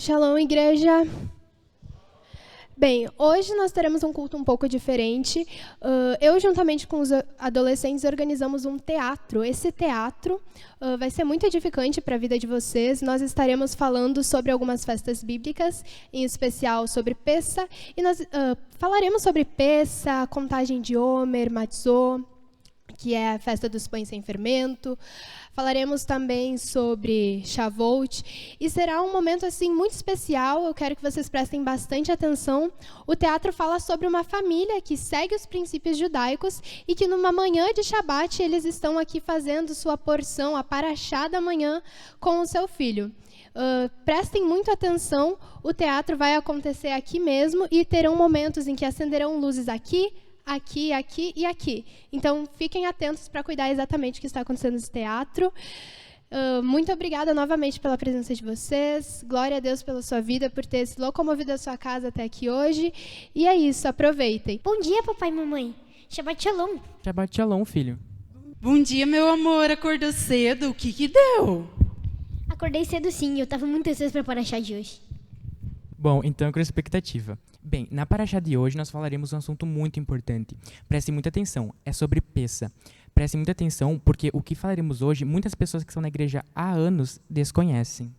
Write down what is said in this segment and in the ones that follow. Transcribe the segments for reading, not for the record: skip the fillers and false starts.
Shalom, igreja. Bem, hoje nós teremos um culto um pouco diferente. Eu, juntamente com os adolescentes, organizamos um teatro. Esse teatro vai ser muito edificante para a vida de vocês. Nós estaremos falando sobre algumas festas bíblicas, em especial sobre Pessa. E nós falaremos sobre Pessa, contagem de Homer, Matzô, que é a festa dos pães sem fermento. Falaremos também sobre Shavuot e será um momento assim muito especial. Eu quero que vocês prestem bastante atenção. O teatro fala sobre uma família que segue os princípios judaicos e que numa manhã de Shabat eles estão aqui fazendo sua porção, a paraxá da manhã, com o seu filho. Prestem muito atenção, o teatro vai acontecer aqui mesmo e terão momentos em que acenderão luzes aqui, aqui, aqui e aqui. Então, fiquem atentos para cuidar exatamente o que está acontecendo nesse teatro. Muito obrigada novamente pela presença de vocês. Glória a Deus pela sua vida, por ter se locomovido a sua casa até aqui hoje. E é isso, aproveitem. Bom dia, papai e mamãe. Shabbat Shalom. Shabbat Shalom, filho. Bom dia, meu amor. Acordou cedo? O que deu? Acordei cedo sim, eu estava muito ansioso para paraxá de hoje. Bom, então com expectativa. Bem, na paraxá de hoje nós falaremos um assunto muito importante. Prestem muita atenção, é sobre Pessa. Prestem muita atenção porque o que falaremos hoje, muitas pessoas que estão na igreja há anos desconhecem.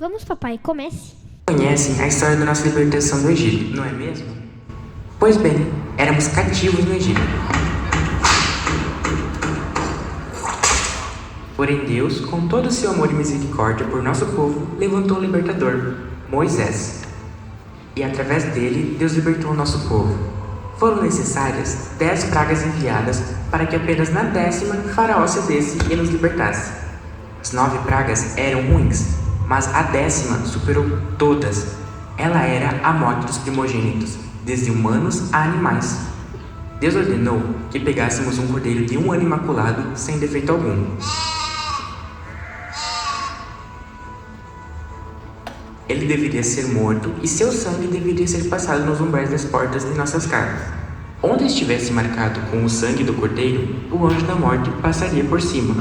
Vamos, papai, comece. Conhecem a história da nossa libertação do Egito, não é mesmo? Pois bem, éramos cativos no Egito. Porém Deus, com todo o seu amor e misericórdia por nosso povo, levantou um libertador, Moisés. E através dele, Deus libertou o nosso povo. Foram necessárias 10 pragas enviadas para que apenas na 10ª Faraó cedesse e nos libertasse. As 9 pragas eram ruins, mas a 10ª superou todas. Ela era a morte dos primogênitos, desde humanos a animais. Deus ordenou que pegássemos um cordeiro de 1 ano imaculado, sem defeito algum. Ele deveria ser morto e seu sangue deveria ser passado nos umbrais das portas de nossas casas. Onde estivesse marcado com o sangue do cordeiro, o anjo da morte passaria por cima.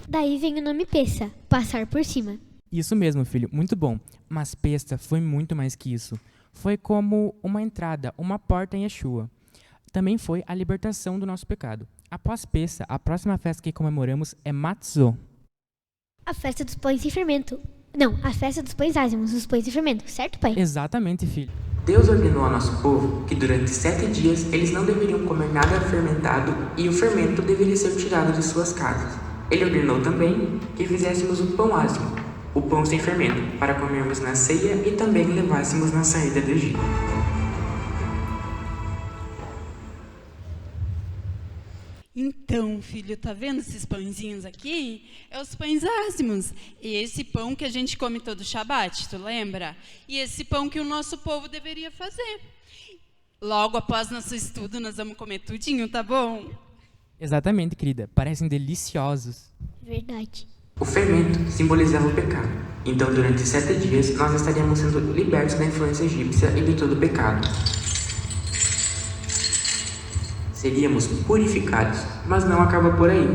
Daí vem o nome Pessa, passar por cima. Isso mesmo, filho, muito bom. Mas Pessa foi muito mais que isso. Foi como uma entrada, uma porta em Yeshua. Também foi a libertação do nosso pecado. Após Pessa, a próxima festa que comemoramos é Matzô. A festa dos pães sem fermento. Não, a festa dos pães ázimos, os pães sem fermento, certo, pai? Exatamente, filho. Deus ordenou ao nosso povo que durante 7 dias eles não deveriam comer nada fermentado e o fermento deveria ser tirado de suas casas. Ele ordenou também que fizéssemos o pão ázimo, o pão sem fermento, para comermos na ceia e também levássemos na saída do Egito. Então, filho, tá vendo esses pãezinhos aqui? É os pães ázimos. E esse pão que a gente come todo Shabat, tu lembra? E esse pão que o nosso povo deveria fazer. Logo após nosso estudo, nós vamos comer tudinho, tá bom? Exatamente, querida. Parecem deliciosos. Verdade. O fermento simbolizava o pecado. Então, durante 7 dias, nós estaríamos sendo libertos da influência egípcia e de todo o pecado. Seríamos purificados, mas não acaba por aí.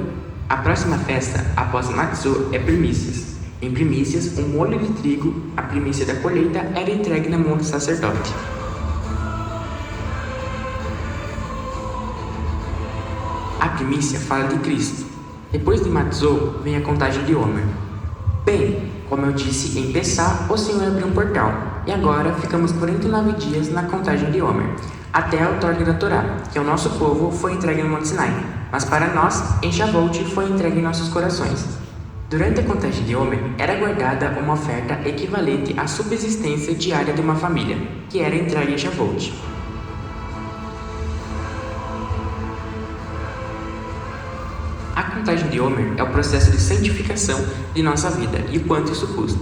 A próxima festa, após Matzô, é primícias. Em primícias, um molho de trigo, a primícia da colheita, era entregue na mão do sacerdote. A primícia fala de Cristo. Depois de Matzô, vem a contagem de Homer. Bem, como eu disse, em Pessá, o Senhor abriu um portal. E agora ficamos 49 dias na contagem de Homer, até a outorga da Torá, que ao nosso povo foi entregue no Monte Sinai, mas para nós, em Shavuot, foi entregue em nossos corações. Durante a contagem de Homer, era guardada uma oferta equivalente à subsistência diária de uma família, que era entregue em Shavuot. A contagem de Homer é o processo de santificação de nossa vida e o quanto isso custa,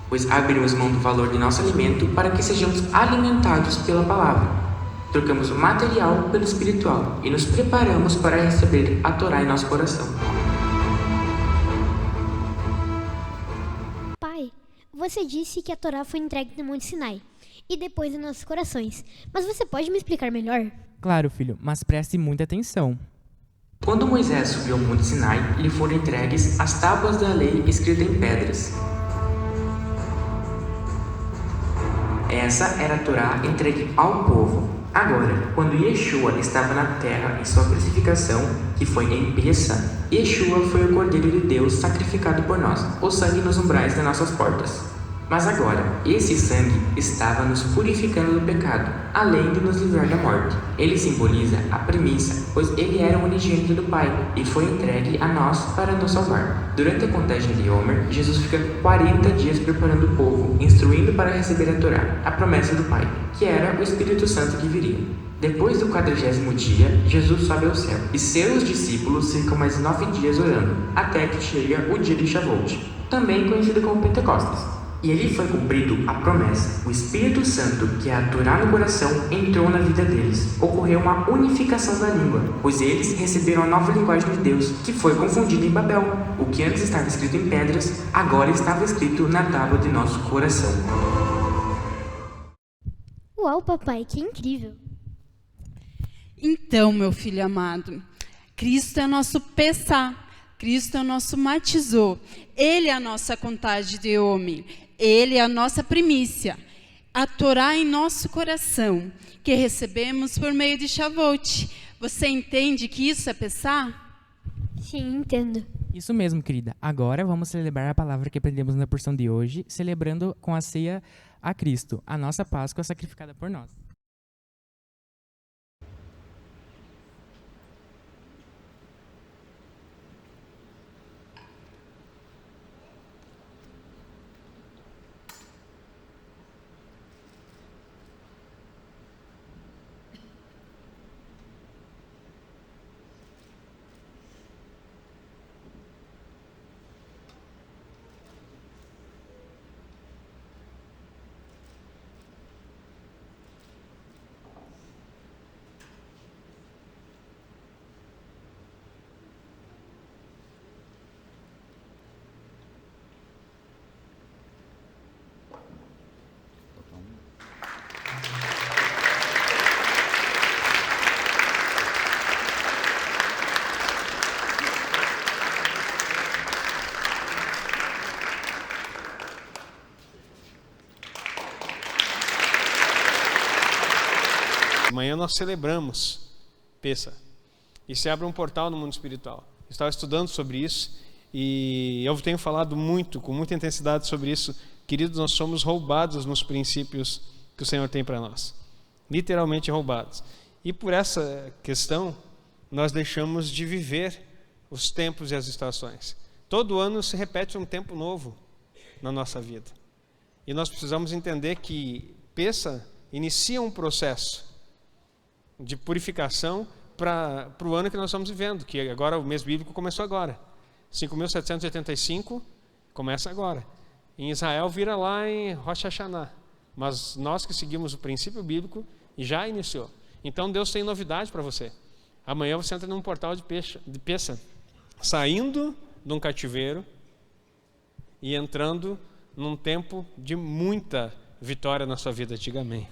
pois abrimos mão do valor de nosso alimento para que sejamos alimentados pela palavra. Trocamos o material pelo espiritual e nos preparamos para receber a Torá em nosso coração. Pai, você disse que a Torá foi entregue no Monte Sinai. e depois em nossos corações. Mas você pode me explicar melhor? Claro, filho, mas preste muita atenção. Quando Moisés subiu ao Monte Sinai, lhe foram entregues as tábuas da lei escritas em pedras. Essa era a Torá entregue ao povo. Agora, quando Yeshua estava na terra em sua crucificação, que foi em Pessa, Yeshua foi o Cordeiro de Deus sacrificado por nós, o sangue nos umbrais das nossas portas. Mas agora, esse sangue estava nos purificando do pecado, além de nos livrar da morte. Ele simboliza a premissa, pois ele era o unigênito do Pai e foi entregue a nós para nos salvar. Durante a contagem de Homer, Jesus fica 40 dias preparando o povo, instruindo para receber a Torá, a promessa do Pai, que era o Espírito Santo que viria. Depois do 40º dia, Jesus sobe ao céu, e seus discípulos ficam mais 9 dias orando, até que chega o dia de Shavuot, também conhecido como Pentecostes. E ali foi cumprido a promessa. O Espírito Santo, que é a Torá no coração, entrou na vida deles. Ocorreu uma unificação da língua, pois eles receberam a nova linguagem de Deus, que foi confundida em Babel. O que antes estava escrito em pedras, agora estava escrito na tábua de nosso coração. Uau, papai, que incrível! Então, meu filho amado, Cristo é nosso Pessá, Cristo é nosso matizô, Ele é a nossa contagem de homem, Ele é a nossa primícia, a Torá em nosso coração, que recebemos por meio de Shavuot. Você entende que isso é Pessá? Sim, entendo. Isso mesmo, querida. Agora vamos celebrar a palavra que aprendemos na porção de hoje, celebrando com a ceia a Cristo, a nossa Páscoa sacrificada por nós. Amanhã nós celebramos Pessa e se abre um portal no mundo espiritual. Eu estava estudando sobre isso e eu tenho falado com muita intensidade sobre isso. Queridos, nós somos roubados nos princípios que o Senhor tem para nós, literalmente roubados. E por essa questão, nós deixamos de viver os tempos e as estações. Todo ano se repete um tempo novo na nossa vida. E nós precisamos entender que Pessa inicia um processo de purificação para o ano que nós estamos vivendo, que agora o mês bíblico começou agora. 5.785 começa agora. Em Israel vira lá em Rosh Hashanah, mas nós que seguimos o princípio bíblico já iniciou. Então Deus tem novidade para você. Amanhã você entra num portal de Pessa, saindo de um cativeiro e entrando num tempo de muita vitória na sua vida. Diga amém.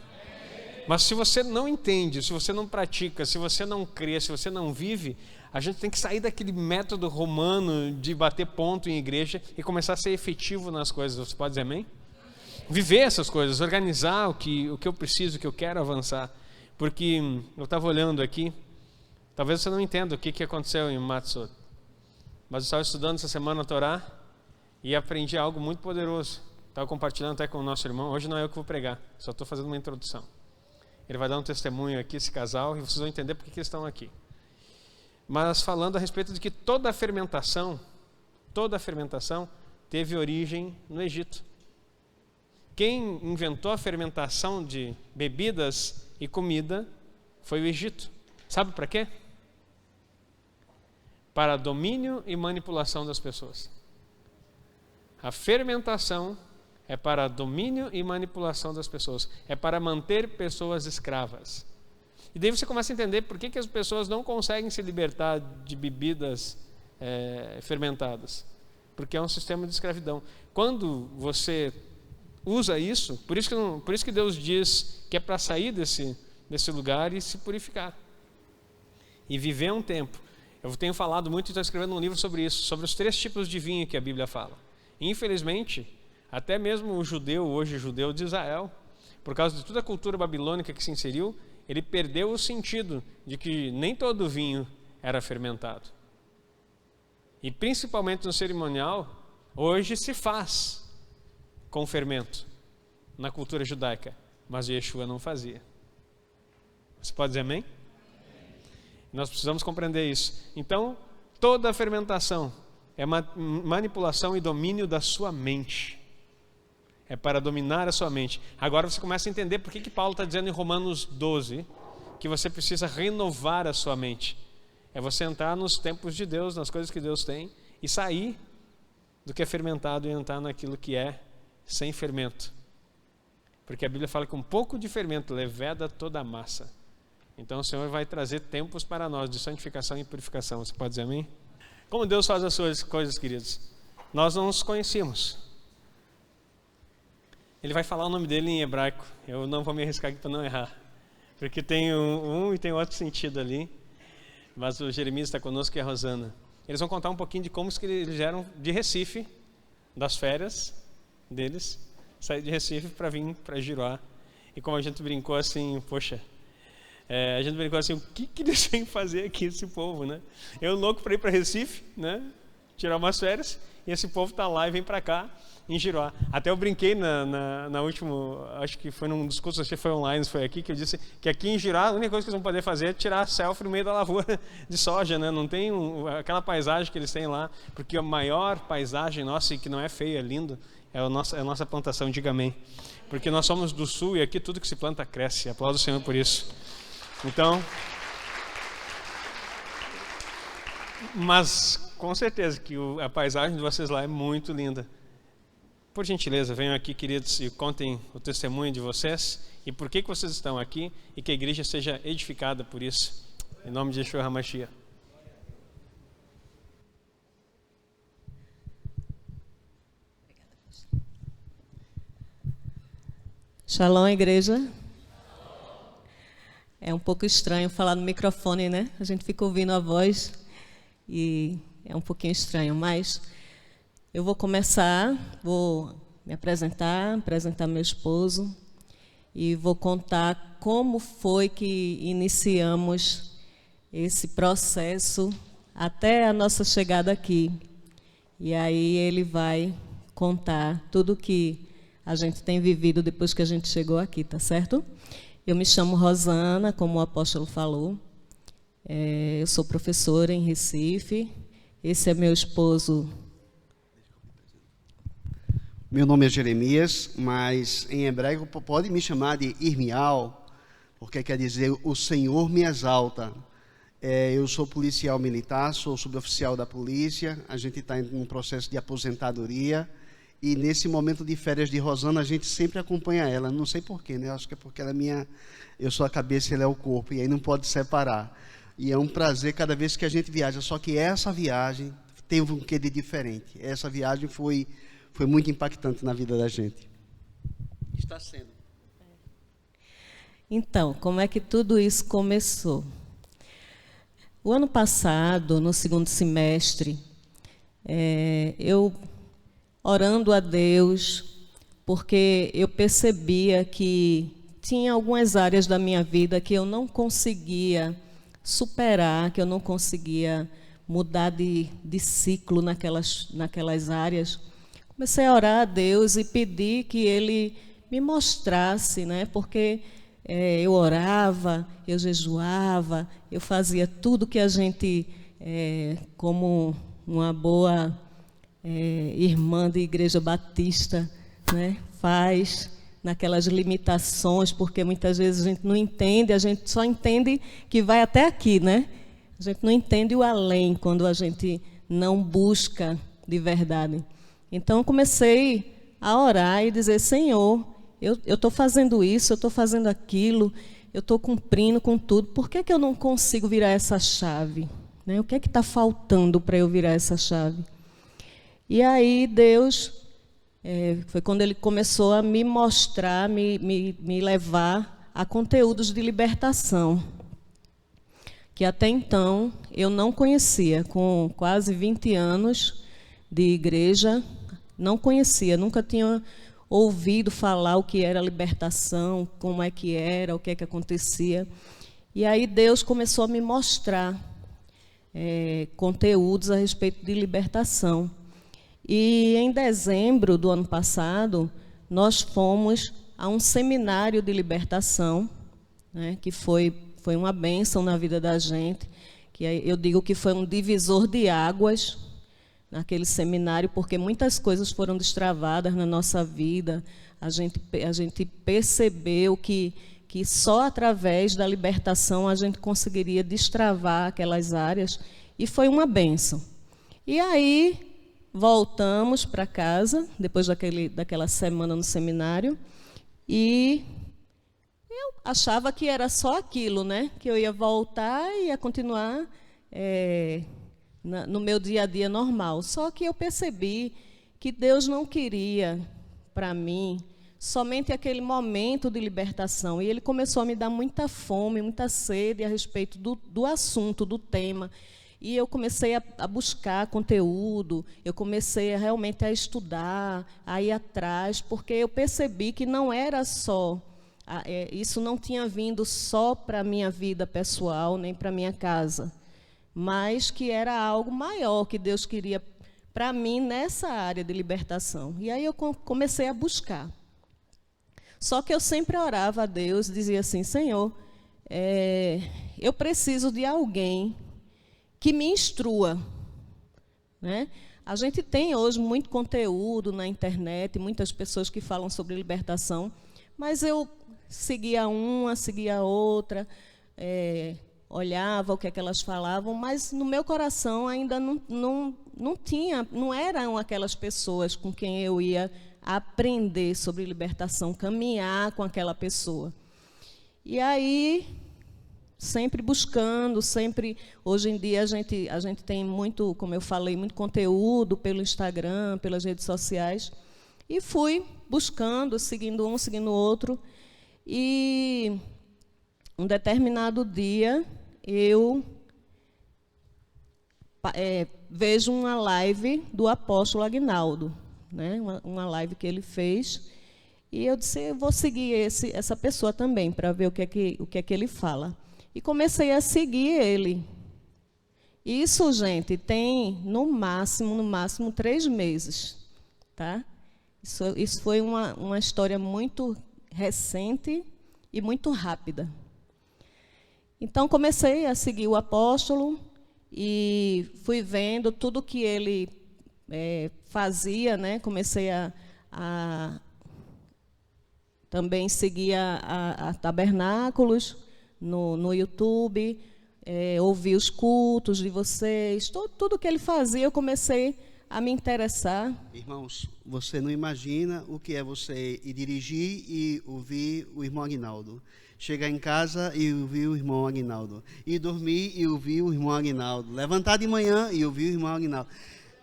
Mas se você não entende, se você não pratica, se você não crê, se você não vive, a gente tem que sair daquele método romano de bater ponto em igreja e começar a ser efetivo nas coisas. Você pode dizer amém? Viver essas coisas, organizar o que eu preciso, o que eu quero avançar. Porque eu estava olhando aqui, talvez você não entenda o que aconteceu em Matsot, mas eu estava estudando essa semana a Torá e aprendi algo muito poderoso. Estava compartilhando até com o nosso irmão. Hoje não é eu que vou pregar, só estou fazendo uma introdução. Ele vai dar um testemunho aqui, esse casal, e vocês vão entender por que eles estão aqui. Mas falando a respeito de que toda a fermentação teve origem no Egito. Quem inventou a fermentação de bebidas e comida foi o Egito. Sabe para quê? Para domínio e manipulação das pessoas. A fermentação é para domínio e manipulação das pessoas. É para manter pessoas escravas. E daí você começa a entender por que as pessoas não conseguem se libertar de bebidas fermentadas. Porque é um sistema de escravidão. Quando você usa isso, por isso que Deus diz que é para sair desse lugar e se purificar. E viver um tempo. Eu tenho falado muito e estou escrevendo um livro sobre isso, sobre os 3 tipos de vinho que a Bíblia fala. Infelizmente, até mesmo o judeu, hoje judeu de Israel, por causa de toda a cultura babilônica que se inseriu, ele perdeu o sentido de que nem todo vinho era fermentado. E principalmente no cerimonial, hoje se faz com fermento, na cultura judaica, mas Yeshua não fazia. Você pode dizer amém? Nós precisamos compreender isso. Então, toda a fermentação é manipulação e domínio da sua mente. É para dominar a sua mente. Agora você começa a entender por que Paulo está dizendo em Romanos 12 que você precisa renovar a sua mente. É você entrar nos tempos de Deus, nas coisas que Deus tem, e sair do que é fermentado e entrar naquilo que é sem fermento. Porque a Bíblia fala que um pouco de fermento leveda toda a massa. Então o Senhor vai trazer tempos para nós de santificação e purificação. Você pode dizer amém? Como Deus faz as suas coisas, queridos? Nós não nos conhecíamos. Ele vai falar o nome dele em hebraico. Eu não vou me arriscar aqui para não errar. Porque tem um e tem outro sentido ali. Mas o Jeremias está conosco e a Rosana. Eles vão contar um pouquinho de como que eles eram de Recife, das férias deles, sair de Recife para vir para Giroá. E como a gente brincou assim, poxa, a gente brincou assim, o que eles vêm fazer aqui, esse povo, né? Eu louco para ir para Recife, né? Tirar umas férias, e esse povo está lá e vem para cá, em Giroá. Até eu brinquei na última, acho que foi num dos cursos, acho que foi online, foi aqui, que eu disse que aqui em Giroá a única coisa que eles vão poder fazer é tirar selfie no meio da lavoura de soja, né? Não tem aquela paisagem que eles têm lá, porque a maior paisagem nossa, e que não é feia, é lindo, é a nossa plantação, diga amém. Porque nós somos do sul e aqui tudo que se planta cresce. Aplaudo o Senhor por isso. Então, mas com certeza que a paisagem de vocês lá é muito linda. Por gentileza, venham aqui, queridos, e contem o testemunho de vocês e por que vocês estão aqui e que a igreja seja edificada por isso. Em nome de Yeshua HaMashiach. Shalom, igreja. É um pouco estranho falar no microfone, né? A gente fica ouvindo a voz e é um pouquinho estranho, mas eu vou começar, vou me apresentar meu esposo e vou contar como foi que iniciamos esse processo até a nossa chegada aqui. E aí ele vai contar tudo que a gente tem vivido depois que a gente chegou aqui, tá certo? Eu me chamo Rosana, como o apóstolo falou. Eu sou professora em Recife. Esse é meu esposo. Meu nome é Jeremias, mas em hebraico pode me chamar de Irmial, porque quer dizer o Senhor me exalta. Eu sou policial militar, sou suboficial da polícia. A gente está em um processo de aposentadoria. E nesse momento de férias de Rosana, a gente sempre acompanha ela. Não sei porquê, né? Acho que é porque ela é minha... Eu sou a cabeça e ela é o corpo. E aí não pode separar. E é um prazer cada vez que a gente viaja. Só que essa viagem teve um quê de diferente. Essa viagem foi muito impactante na vida da gente. Está sendo. Então, como é que tudo isso começou? O ano passado, no segundo semestre, eu... orando a Deus, porque eu percebia que tinha algumas áreas da minha vida que eu não conseguia superar, que eu não conseguia mudar de ciclo naquelas áreas. Comecei a orar a Deus e pedir que Ele me mostrasse, né? Porque eu orava, eu jejuava, eu fazia tudo que a gente, como uma boa... irmã de igreja batista, né, faz naquelas limitações, porque muitas vezes a gente não entende, a gente só entende que vai até aqui, né? A gente não entende o além quando a gente não busca de verdade. Então eu comecei a orar e dizer, Senhor, eu estou fazendo isso, eu estou fazendo aquilo, eu estou cumprindo com tudo, por que eu não consigo virar essa chave? Né? O que é que está faltando para eu virar essa chave? E aí Deus foi quando ele começou a me mostrar, me levar a conteúdos de libertação, que até então eu não conhecia. Com quase 20 anos de igreja, não conhecia, nunca tinha ouvido falar o que era libertação, como é que era, o que é que acontecia. E aí Deus começou a me mostrar conteúdos a respeito de libertação. E em dezembro do ano passado, nós fomos a um seminário de libertação, né, que foi uma bênção na vida da gente, que eu digo que foi um divisor de águas naquele seminário, porque muitas coisas foram destravadas na nossa vida. A gente percebeu que só através da libertação a gente conseguiria destravar aquelas áreas, e foi uma bênção. E aí voltamos para casa, depois daquela semana no seminário, e eu achava que era só aquilo, né? Que eu ia voltar e ia continuar no meu dia a dia normal. Só que eu percebi que Deus não queria para mim somente aquele momento de libertação. E Ele começou a me dar muita fome, muita sede a respeito do assunto, do tema. E eu comecei a buscar conteúdo, eu comecei realmente a estudar, a ir atrás, porque eu percebi que não era só, isso não tinha vindo só para a minha vida pessoal, nem para a minha casa, mas que era algo maior que Deus queria para mim nessa área de libertação. E aí eu comecei a buscar. Só que eu sempre orava a Deus, dizia assim: Senhor, eu preciso de alguém que me instrua, né? A gente tem hoje muito conteúdo na internet, muitas pessoas que falam sobre libertação, mas eu seguia uma, seguia outra, olhava o que é que elas falavam, mas no meu coração ainda não eram aquelas pessoas com quem eu ia aprender sobre libertação, caminhar com aquela pessoa. E aí, sempre buscando, hoje em dia a gente tem muito, como eu falei, muito conteúdo pelo Instagram, pelas redes sociais, e fui buscando, seguindo um, seguindo o outro, e um determinado dia eu vejo uma live do apóstolo Aguinaldo, né? Uma live que ele fez, e eu disse: eu vou seguir essa pessoa também, para ver o que é que ele fala. E comecei a seguir ele. Isso, gente, tem no máximo 3 meses. Tá? Isso foi uma história muito recente e muito rápida. Então, comecei a seguir o apóstolo e fui vendo tudo que ele fazia, né? Comecei a também seguir a Tabernáculos no YouTube, ouvir os cultos de vocês, tudo que ele fazia, eu comecei a me interessar. Irmãos, você não imagina o que é você ir dirigir e ouvir o irmão Aguinaldo. Chegar em casa e ouvir o irmão Aguinaldo. Ir dormir e ouvir o irmão Aguinaldo. Levantar de manhã e ouvir o irmão Aguinaldo.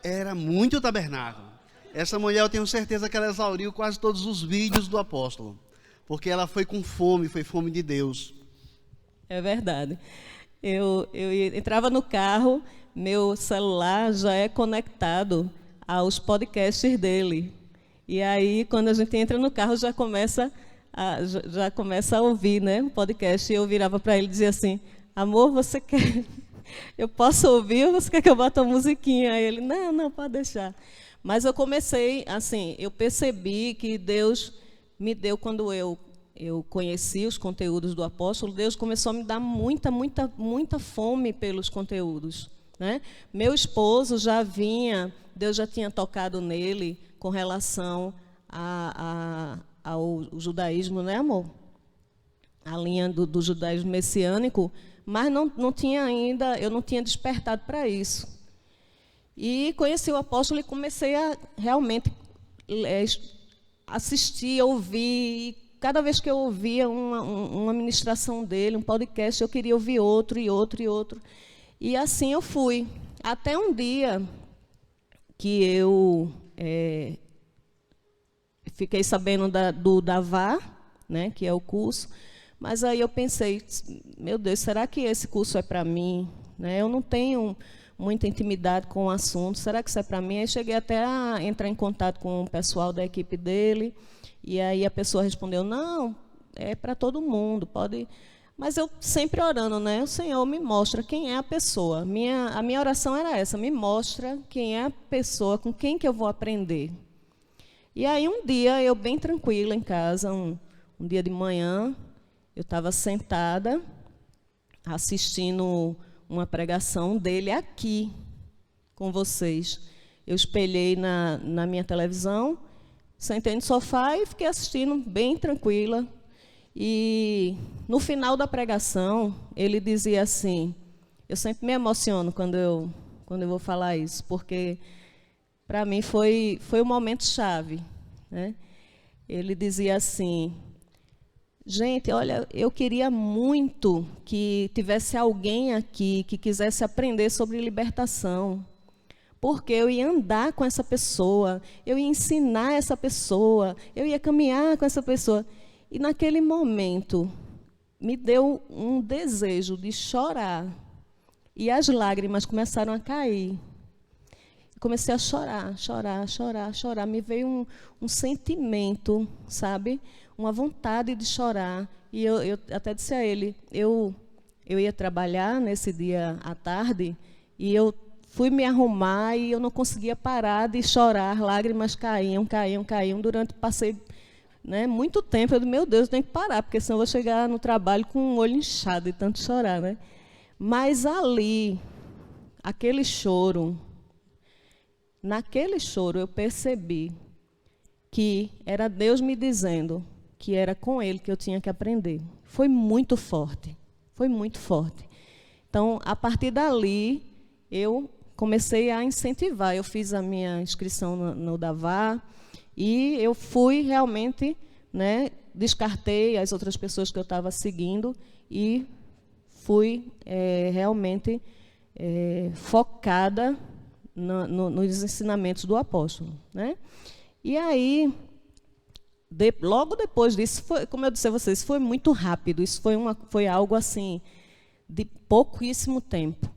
Era muito tabernáculo. Essa mulher, eu tenho certeza que ela exauriu quase todos os vídeos do apóstolo. Porque ela foi com fome, foi fome de Deus. É verdade. Eu entrava no carro, meu celular já é conectado aos podcasts dele. E aí, quando a gente entra no carro, já começa a ouvir, né, o podcast. E eu virava para ele e dizia assim: amor, você quer... eu posso ouvir ou você quer que eu bote uma musiquinha? Aí ele: não, pode deixar. Mas eu comecei, assim, eu percebi que Deus me deu, quando eu conheci os conteúdos do apóstolo, Deus começou a me dar muita fome pelos conteúdos, né? Meu esposo Deus já tinha tocado nele com relação ao judaísmo, né, amor? A linha do judaísmo messiânico, mas não tinha ainda, eu não tinha despertado para isso. E conheci o apóstolo e comecei a realmente assistir, ouvir. E cada vez que eu ouvia uma ministração dele, um podcast, eu queria ouvir outro e outro e outro. E assim eu fui. Até um dia que eu fiquei sabendo do DAVA, né, que é o curso, mas aí eu pensei, meu Deus, será que esse curso é para mim? Né? Eu não tenho muita intimidade com o assunto, será que isso é para mim? Aí cheguei até a entrar em contato com o pessoal da equipe dele, e aí a pessoa respondeu, não, é para todo mundo, pode... Mas eu sempre orando, né? O Senhor me mostra quem é a pessoa. A minha oração era essa, me mostra quem é a pessoa, com quem que eu vou aprender. E aí um dia, eu bem tranquila em casa, um dia de manhã, eu estava sentada, assistindo uma pregação dele aqui, com vocês. Eu espelhei na minha televisão, sentei no sofá e fiquei assistindo bem tranquila. E no final da pregação, ele dizia assim, eu sempre me emociono quando eu vou falar isso, porque para mim foi um momento chave, né? Ele dizia assim, gente, olha, eu queria muito que tivesse alguém aqui que quisesse aprender sobre libertação, porque eu ia andar com essa pessoa, eu ia ensinar essa pessoa, eu ia caminhar com essa pessoa. E naquele momento, me deu um desejo de chorar. E as lágrimas começaram a cair. Comecei a chorar, chorar, chorar, chorar. Me veio um sentimento, sabe? Uma vontade de chorar. E eu até disse a ele, eu ia trabalhar nesse dia à tarde, e eu fui me arrumar e eu não conseguia parar de chorar. Lágrimas caíam, caíam, caíam. Passei... Né, muito tempo, eu disse, meu Deus, eu tenho que parar, porque senão eu vou chegar no trabalho com o olho inchado de tanto chorar. Né? Mas ali, naquele choro eu percebi que era Deus me dizendo que era com Ele que eu tinha que aprender. Foi muito forte, foi muito forte. Então, a partir dali, eu comecei a incentivar. Eu fiz a minha inscrição no DAVA, e eu fui realmente, né, descartei as outras pessoas que eu estava seguindo e fui realmente focada nos ensinamentos do apóstolo. Né? E aí, logo depois disso, como eu disse a vocês, foi muito rápido, isso foi algo assim, de pouquíssimo tempo.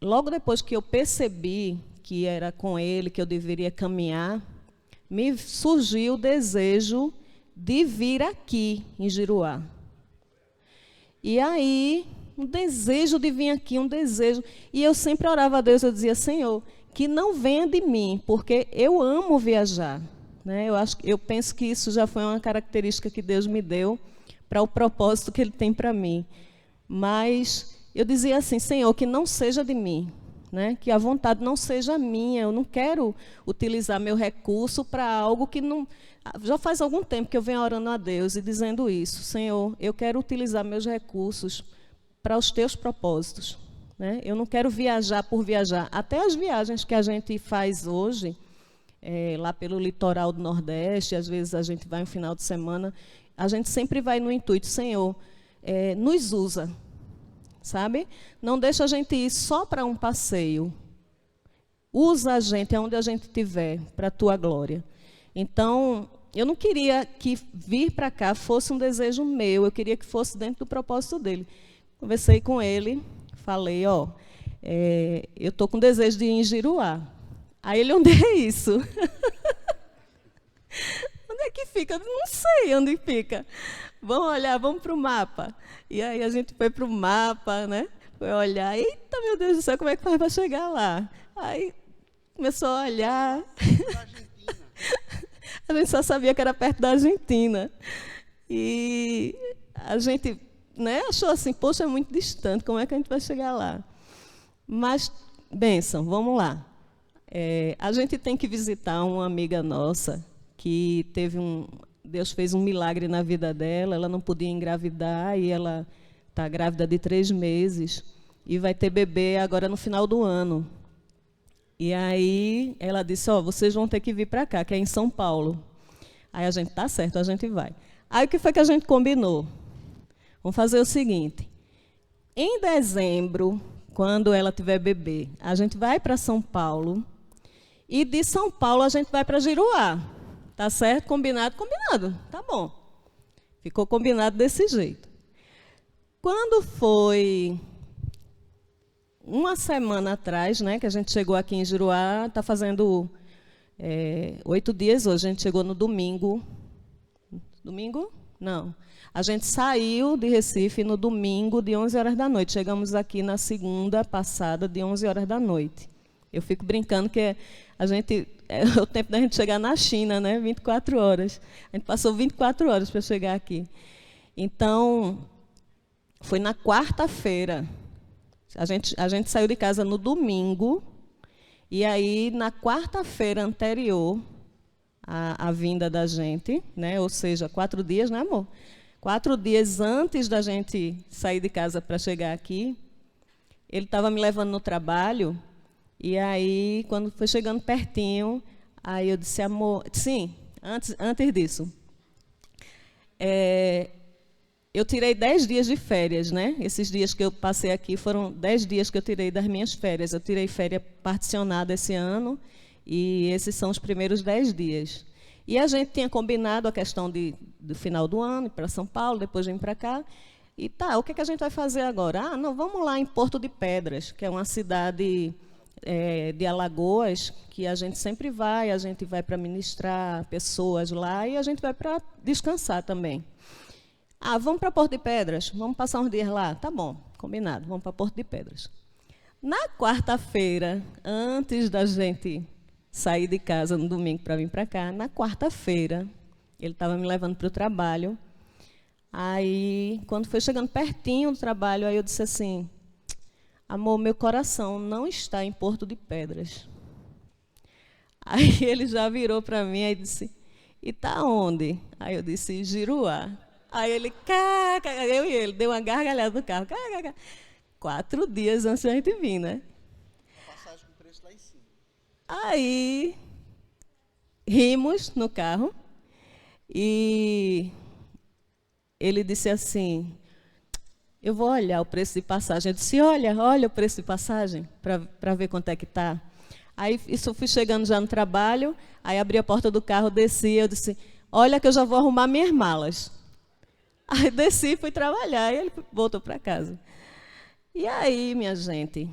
Logo depois que eu percebi que era com ele que eu deveria caminhar, me surgiu o desejo de vir aqui, em Giruá. E aí, um desejo de vir aqui, um desejo. E eu sempre orava a Deus, eu dizia, Senhor, que não venha de mim, porque eu amo viajar. Né? Eu penso que isso já foi uma característica que Deus me deu para o propósito que Ele tem para mim. Mas eu dizia assim, Senhor, que não seja de mim. Né? Que a vontade não seja minha, eu não quero utilizar meu recurso para algo que não... Já faz algum tempo que eu venho orando a Deus e dizendo isso, Senhor, eu quero utilizar meus recursos para os teus propósitos. Né? Eu não quero viajar por viajar. Até as viagens que a gente faz hoje, lá pelo litoral do Nordeste, às vezes a gente vai um final de semana, a gente sempre vai no intuito, Senhor, nos usa. Sabe? Não deixa a gente ir só para um passeio. Usa a gente aonde a gente estiver, para a tua glória. Então, eu não queria que vir para cá fosse um desejo meu, eu queria que fosse dentro do propósito dele. Conversei com ele, falei, eu estou com desejo de ir em Giruá. Aí ele, onde é isso? Onde é que fica? Eu não sei onde fica. Vamos olhar, vamos para o mapa. E aí a gente foi para o mapa, né? Foi olhar, eita, meu Deus do céu, como é que faz para chegar lá? Aí começou a olhar. A gente só sabia que era perto da Argentina. E a gente, né, achou assim, poxa, é muito distante, como é que a gente vai chegar lá? Mas, bênção, vamos lá. A gente tem que visitar uma amiga nossa que Deus fez um milagre na vida dela, ela não podia engravidar e ela está grávida de 3 meses e vai ter bebê agora no final do ano. E aí ela disse, vocês vão ter que vir para cá, que é em São Paulo. Aí a gente, tá certo, a gente vai. Aí o que foi que a gente combinou? Vamos fazer o seguinte, em dezembro, quando ela tiver bebê, a gente vai para São Paulo e de São Paulo a gente vai para Giruá. Tá certo? Combinado? Combinado. Tá bom. Ficou combinado desse jeito. Quando foi uma semana atrás, né, que a gente chegou aqui em Giruá, está fazendo 8 dias hoje, a gente chegou no domingo. Domingo? Não. A gente saiu de Recife no domingo de 11 horas da noite. Chegamos aqui na segunda passada de 11 horas da noite. Eu fico brincando que a gente é o tempo da gente chegar na China, né? 24 horas. A gente passou 24 horas para chegar aqui. Então, foi na quarta-feira. A gente saiu de casa no domingo, e aí, na quarta-feira anterior à vinda da gente, né? Ou seja, 4 dias, né, amor? 4 dias antes da gente sair de casa para chegar aqui, ele estava me levando no trabalho. E aí, quando foi chegando pertinho, aí eu disse, amor, sim, antes disso, eu tirei 10 dias de férias, né? Esses dias que eu passei aqui foram 10 dias que eu tirei das minhas férias. Eu tirei férias particionada esse ano, e esses são os primeiros 10 dias. E a gente tinha combinado a questão do final do ano, ir para São Paulo, depois vir para cá. E tá, o que a gente vai fazer agora? Ah, não, vamos lá em Porto de Pedras, que é uma cidade de Alagoas, que a gente sempre vai, a gente vai para ministrar pessoas lá e a gente vai para descansar também. Ah, vamos para Porto de Pedras, vamos passar uns dias lá. Tá bom, combinado, vamos para Porto de Pedras. Na quarta-feira, antes da gente sair de casa no domingo para vir para cá, na quarta-feira, ele estava me levando para o trabalho. Aí, quando foi chegando pertinho do trabalho, aí eu disse assim, amor, meu coração não está em Porto de Pedras. Aí ele já virou para mim e disse, e está onde? Aí eu disse, Giruá. Aí ele, eu e ele, deu uma gargalhada no carro. 4 dias antes da gente vir, né? Passagem com preço lá em cima. Aí, rimos no carro e ele disse assim, eu vou olhar o preço de passagem. Eu disse, olha o preço de passagem para ver quanto é que está. Aí, isso eu fui chegando já no trabalho, aí abri a porta do carro, desci, eu disse, olha que eu já vou arrumar minhas malas. Aí desci, fui trabalhar, e ele voltou para casa. E aí, minha gente,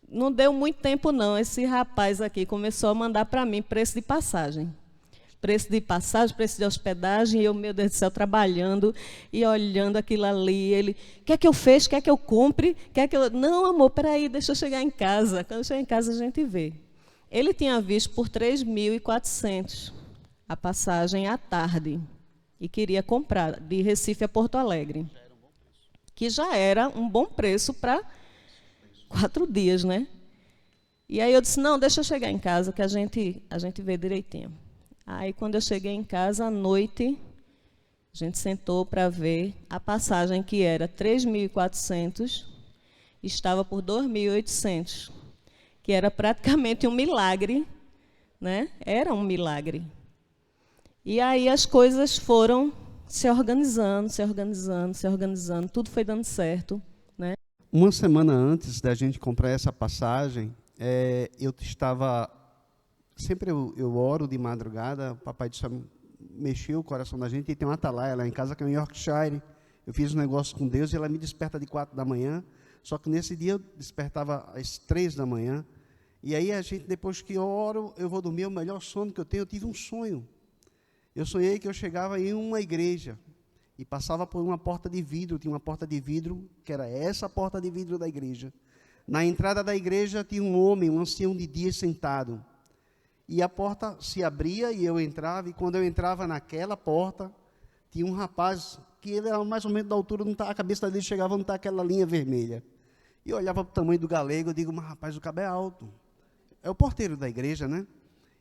não deu muito tempo não, esse rapaz aqui começou a mandar para mim preço de passagem. Preço de passagem, preço de hospedagem, e eu, meu Deus do céu, trabalhando e olhando aquilo ali. Ele, quer que eu feche, quer que eu compre, quer que eu... Não, amor, peraí, deixa eu chegar em casa. Quando eu chegar em casa, a gente vê. Ele tinha visto por 3.400 a passagem à tarde e queria comprar de Recife a Porto Alegre, que já era um bom preço para 4 dias, né? E aí eu disse, não, deixa eu chegar em casa, que a gente vê direitinho. Aí, quando eu cheguei em casa, à noite, a gente sentou para ver a passagem, que era 3.400, estava por 2.800, que era praticamente um milagre, né? Era um milagre. E aí as coisas foram se organizando, tudo foi dando certo, né? Uma semana antes da gente comprar essa passagem, eu estava... Sempre eu oro de madrugada, o Papai do Céu mexeu o coração da gente, e tem uma atalaia lá em casa, que é em Yorkshire. Eu fiz um negócio com Deus e ela me desperta de 4 da manhã, só que nesse dia eu despertava às 3 da manhã. E aí a gente, depois que eu oro, eu vou dormir, o melhor sono que eu tenho, eu tive um sonho. Eu sonhei que eu chegava em uma igreja e passava por uma porta de vidro, tinha uma porta de vidro, que era essa porta de vidro da igreja. Na entrada da igreja tinha um homem, um ancião de dias sentado. E a porta se abria e eu entrava, e quando eu entrava naquela porta, tinha um rapaz, que ele era mais ou menos da altura, a cabeça dele chegava onde está aquela linha vermelha. E eu olhava para o tamanho do galego, eu digo, mas rapaz, o cabo é alto. É o porteiro da igreja, né?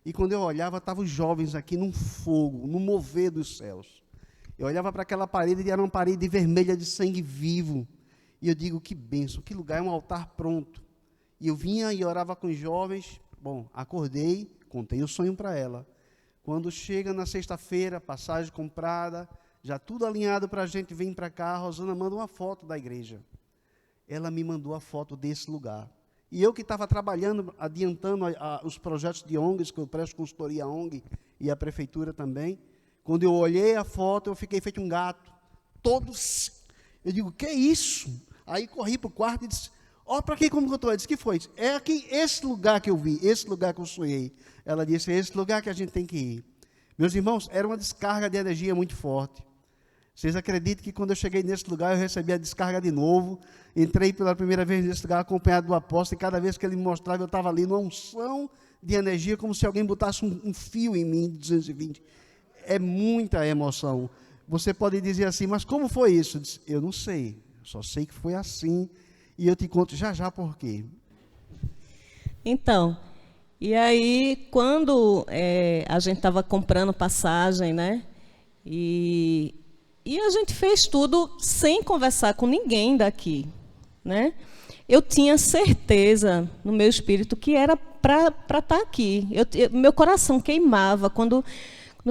E quando eu olhava, estavam os jovens aqui num fogo, no mover dos céus. Eu olhava para aquela parede e era uma parede vermelha de sangue vivo. E eu digo, que bênção, que lugar, é um altar pronto. E eu vinha e orava com os jovens. Bom, acordei, contei o sonho para ela. Quando chega na sexta-feira, passagem comprada, já tudo alinhado para a gente vir para cá, a Rosana manda uma foto da igreja. Ela me mandou a foto desse lugar. E eu que estava trabalhando, adiantando os projetos de ONGs, que eu presto consultoria à ONG, e a prefeitura também. Quando eu olhei a foto, eu fiquei feito um gato. Todos. Eu digo, que é isso? Aí corri para o quarto e disse, para quem como eu estou? Eu disse, que foi? É aqui, esse lugar que eu vi, esse lugar que eu sonhei. Ela disse, é esse lugar que a gente tem que ir. Meus irmãos, era uma descarga de energia muito forte. Vocês acreditam que quando eu cheguei nesse lugar, eu recebi a descarga de novo, entrei pela primeira vez nesse lugar acompanhado do apóstolo, e cada vez que ele me mostrava, eu estava ali numa unção de energia, como se alguém botasse um fio em mim, de 220. É muita emoção. Você pode dizer assim, mas como foi isso? Eu não sei, só sei que foi assim, e eu te conto já por quê. Então, e aí, quando a gente estava comprando passagem, né, e a gente fez tudo sem conversar com ninguém daqui, né? Eu tinha certeza no meu espírito que era para estar aqui. Meu coração queimava quando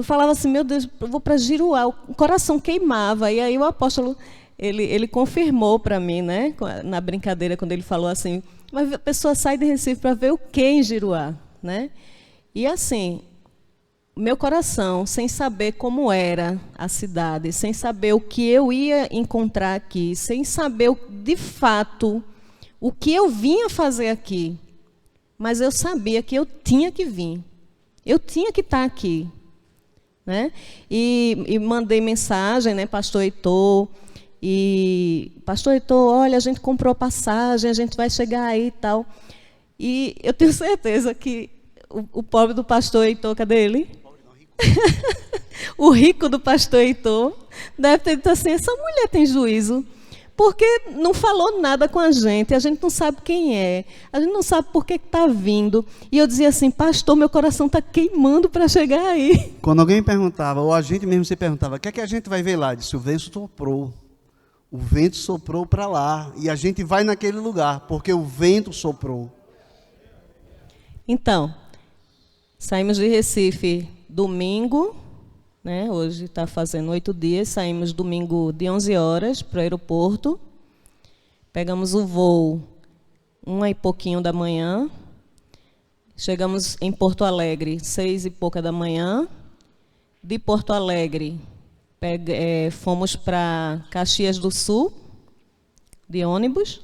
falava assim, meu Deus, eu vou para Giruá. O coração queimava. E aí o apóstolo, ele confirmou para mim, né? Na brincadeira, quando ele falou assim, mas a pessoa sai de Recife para ver o quê em Giruá, né? E assim, meu coração, sem saber como era a cidade, sem saber o que eu ia encontrar aqui, sem saber de fato o que eu vinha fazer aqui, mas eu sabia que eu tinha que vir, eu tinha que estar aqui, né? E mandei mensagem, né, pastor Heitor, olha, a gente comprou passagem, a gente vai chegar aí e tal, e eu tenho certeza que o pobre do pastor Heitor, cadê ele? O rico do pastor Heitor deve ter dito assim, essa mulher tem juízo, porque não falou nada com a gente não sabe quem é, a gente não sabe por que está vindo. E eu dizia assim, pastor, meu coração está queimando para chegar aí. Quando alguém perguntava, ou a gente mesmo se perguntava, o que é que a gente vai ver lá? Disse, o vento soprou para lá, e a gente vai naquele lugar, porque o vento soprou. Então, saímos de Recife domingo, né? Hoje está fazendo 8 dias, saímos domingo de 11 horas para o aeroporto, pegamos o voo 1 e pouquinho da manhã, chegamos em Porto Alegre 6 e pouca da manhã, de Porto Alegre fomos para Caxias do Sul, de ônibus,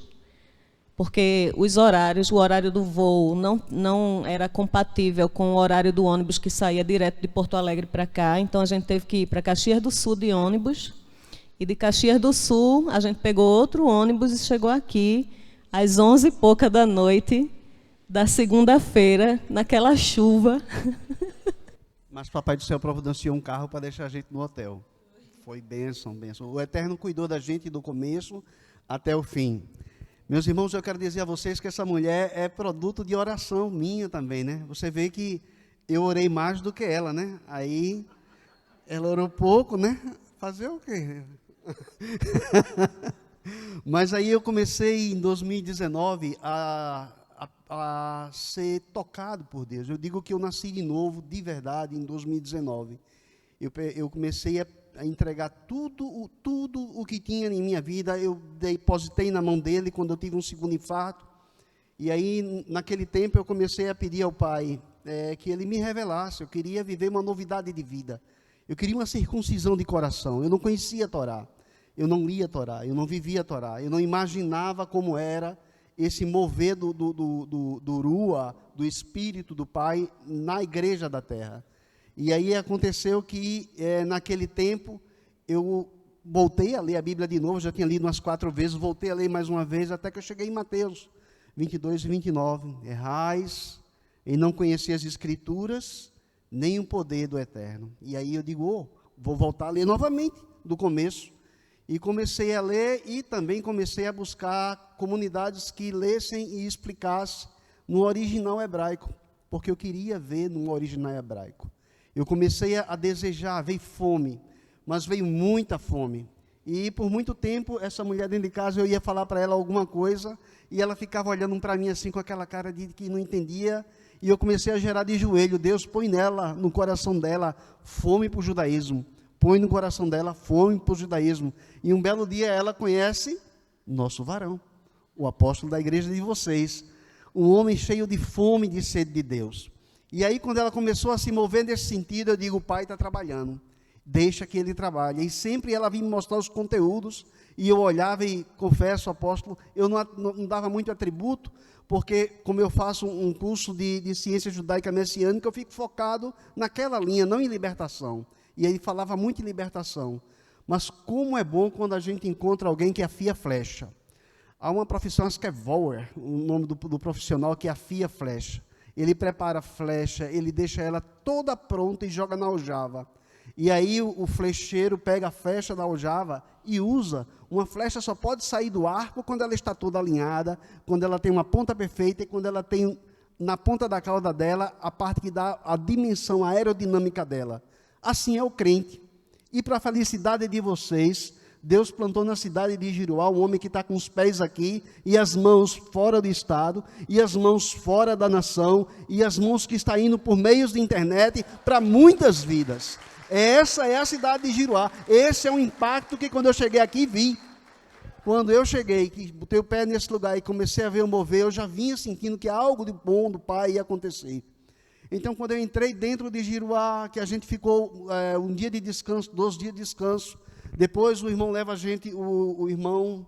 porque o horário do voo não era compatível com o horário do ônibus que saía direto de Porto Alegre para cá, então a gente teve que ir para Caxias do Sul de ônibus, e de Caxias do Sul a gente pegou outro ônibus e chegou aqui às 11 e pouca da noite da segunda-feira, naquela chuva. Mas Papai do Céu providenciou um carro para deixar a gente no hotel. Foi bênção. O Eterno cuidou da gente do começo até o fim. Meus irmãos, eu quero dizer a vocês que essa mulher é produto de oração minha também, né? Você vê que eu orei mais do que ela, né? Aí, ela orou pouco, né? Fazer o quê? Mas aí eu comecei em 2019 a ser tocado por Deus. Eu digo que eu nasci de novo, de verdade, em 2019. Eu comecei a entregar tudo o que tinha em minha vida, eu depositei na mão dele quando eu tive um segundo infarto. E aí, naquele tempo, eu comecei a pedir ao Pai que ele me revelasse. Eu queria viver uma novidade de vida. Eu queria uma circuncisão de coração. Eu não conhecia a Torá, eu não lia a Torá, eu não vivia a Torá, eu não imaginava como era esse mover do Rua, do Espírito do Pai, na igreja da terra. E aí aconteceu que, naquele tempo, eu voltei a ler a Bíblia de novo, já tinha lido umas 4 vezes, voltei a ler mais uma vez, até que eu cheguei em Mateus 22 e 29. Errais em não conhecer as Escrituras, nem o poder do Eterno. E aí eu digo, vou voltar a ler novamente, do começo. E comecei a ler e também comecei a buscar comunidades que lessem e explicassem no original hebraico, porque eu queria ver no original hebraico. Eu comecei a desejar, veio fome, mas veio muita fome. E por muito tempo, essa mulher dentro de casa, eu ia falar para ela alguma coisa, e ela ficava olhando para mim assim, com aquela cara de que não entendia, e eu comecei a gerar de joelho. Deus, põe nela, no coração dela, fome para o judaísmo. Põe no coração dela fome para o judaísmo. E um belo dia ela conhece nosso varão, o apóstolo da igreja de vocês, um homem cheio de fome e de sede de Deus. E aí, quando ela começou a se mover nesse sentido, eu digo, o pai está trabalhando, deixa que ele trabalhe. E sempre ela vinha me mostrar os conteúdos, e eu olhava e, confesso, apóstolo, eu não dava muito atributo, porque como eu faço um curso de ciência judaica messiânica, eu fico focado naquela linha, não em libertação. E ele falava muito em libertação. Mas como é bom quando a gente encontra alguém que afia flecha. Há uma profissão, acho que é Vower, o nome do profissional que afia flecha. Ele prepara a flecha, ele deixa ela toda pronta e joga na aljava. E aí o flecheiro pega a flecha da aljava e usa. Uma flecha só pode sair do arco quando ela está toda alinhada, quando ela tem uma ponta perfeita e quando ela tem na ponta da cauda dela a parte que dá a dimensão aerodinâmica dela. Assim é o crente. E para a felicidade de vocês, Deus plantou na cidade de Giruá um homem que está com os pés aqui, e as mãos fora do estado, e as mãos fora da nação, e as mãos que está indo por meios de internet para muitas vidas. Essa é a cidade de Giruá. Esse é o impacto que quando eu cheguei aqui vi. Quando eu cheguei, que botei o pé nesse lugar e comecei a ver o mover, eu já vinha sentindo que algo de bom do Pai ia acontecer. Então, quando eu entrei dentro de Giruá, que a gente ficou um dia de descanso, 2 dias de descanso, depois o irmão leva a gente, o irmão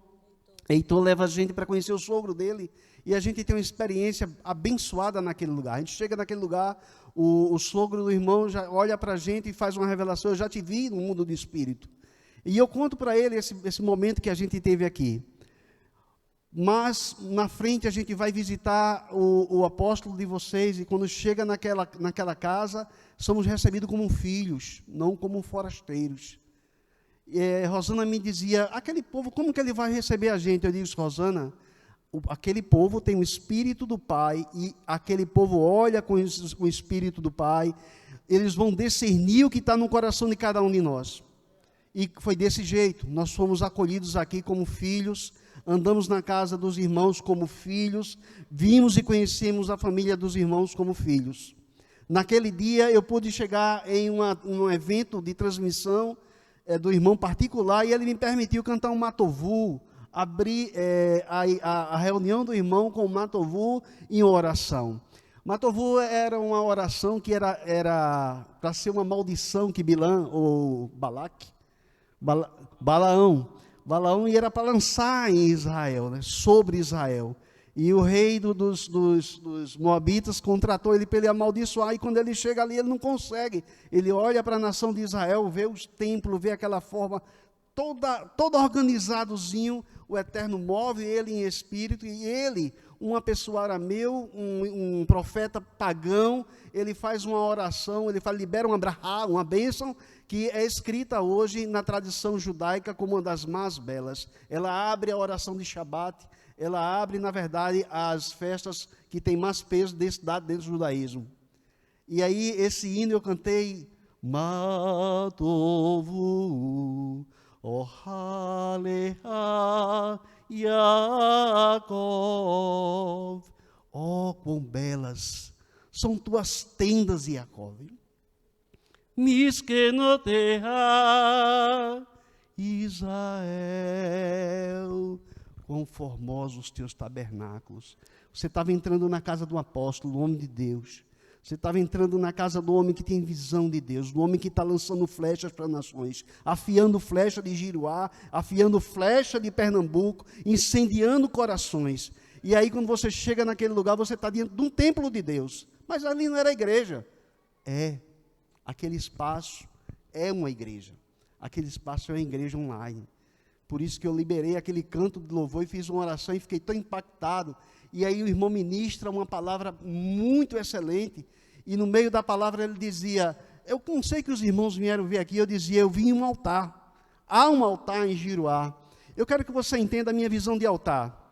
Heitor leva a gente para conhecer o sogro dele, e a gente tem uma experiência abençoada naquele lugar. A gente chega naquele lugar, o sogro do irmão já olha para a gente e faz uma revelação, eu já te vi no mundo do espírito. E eu conto para ele esse momento que a gente teve aqui. Mas, na frente, a gente vai visitar o apóstolo de vocês, e quando chega naquela casa, somos recebidos como filhos, não como forasteiros. Rosana me dizia, aquele povo, como que ele vai receber a gente? Eu disse, Rosana, aquele povo tem o Espírito do Pai, e aquele povo olha com o Espírito do Pai, eles vão discernir o que está no coração de cada um de nós. E foi desse jeito, nós fomos acolhidos aqui como filhos, andamos na casa dos irmãos como filhos, vimos e conhecemos a família dos irmãos como filhos. Naquele dia eu pude chegar em um evento de transmissão do irmão particular, e ele me permitiu cantar um matovu, abrir a reunião do irmão com o matovu em oração. Matovu era uma oração que era para ser uma maldição que Bilã, ou Balaão era para lançar em Israel, né, sobre Israel. E o rei dos Moabitas contratou ele para ele amaldiçoar, e quando ele chega ali, ele não consegue. Ele olha para a nação de Israel, vê os templos, vê aquela forma todo organizadozinho, o Eterno move ele em espírito, e ele, uma pessoa arameu, um profeta pagão, ele faz uma oração, ele libera uma bênção, que é escrita hoje na tradição judaica como uma das mais belas. Ela abre a oração de Shabat, ela abre, na verdade, as festas que têm mais peso dentro do judaísmo. E aí, esse hino eu cantei, Matovu, Ohaleha, Yaakov. Oh, quão belas são tuas tendas, Yaakov. Miskenoteha, Israel, quão formosos os teus tabernáculos. Você estava entrando na casa do apóstolo, do homem de Deus. Você estava entrando na casa do homem que tem visão de Deus, do homem que está lançando flechas para nações, afiando flecha de Giruá, afiando flecha de Pernambuco, incendiando corações. E aí, quando você chega naquele lugar, você está dentro de um templo de Deus. Mas ali não era igreja. Aquele espaço é uma igreja. Aquele espaço é uma igreja online. Por isso que eu liberei aquele canto de louvor e fiz uma oração e fiquei tão impactado. E aí o irmão ministra uma palavra muito excelente. E no meio da palavra ele dizia, eu não sei que os irmãos vieram ver aqui, eu dizia, eu vim em um altar. Há um altar em Giruá. Eu quero que você entenda a minha visão de altar.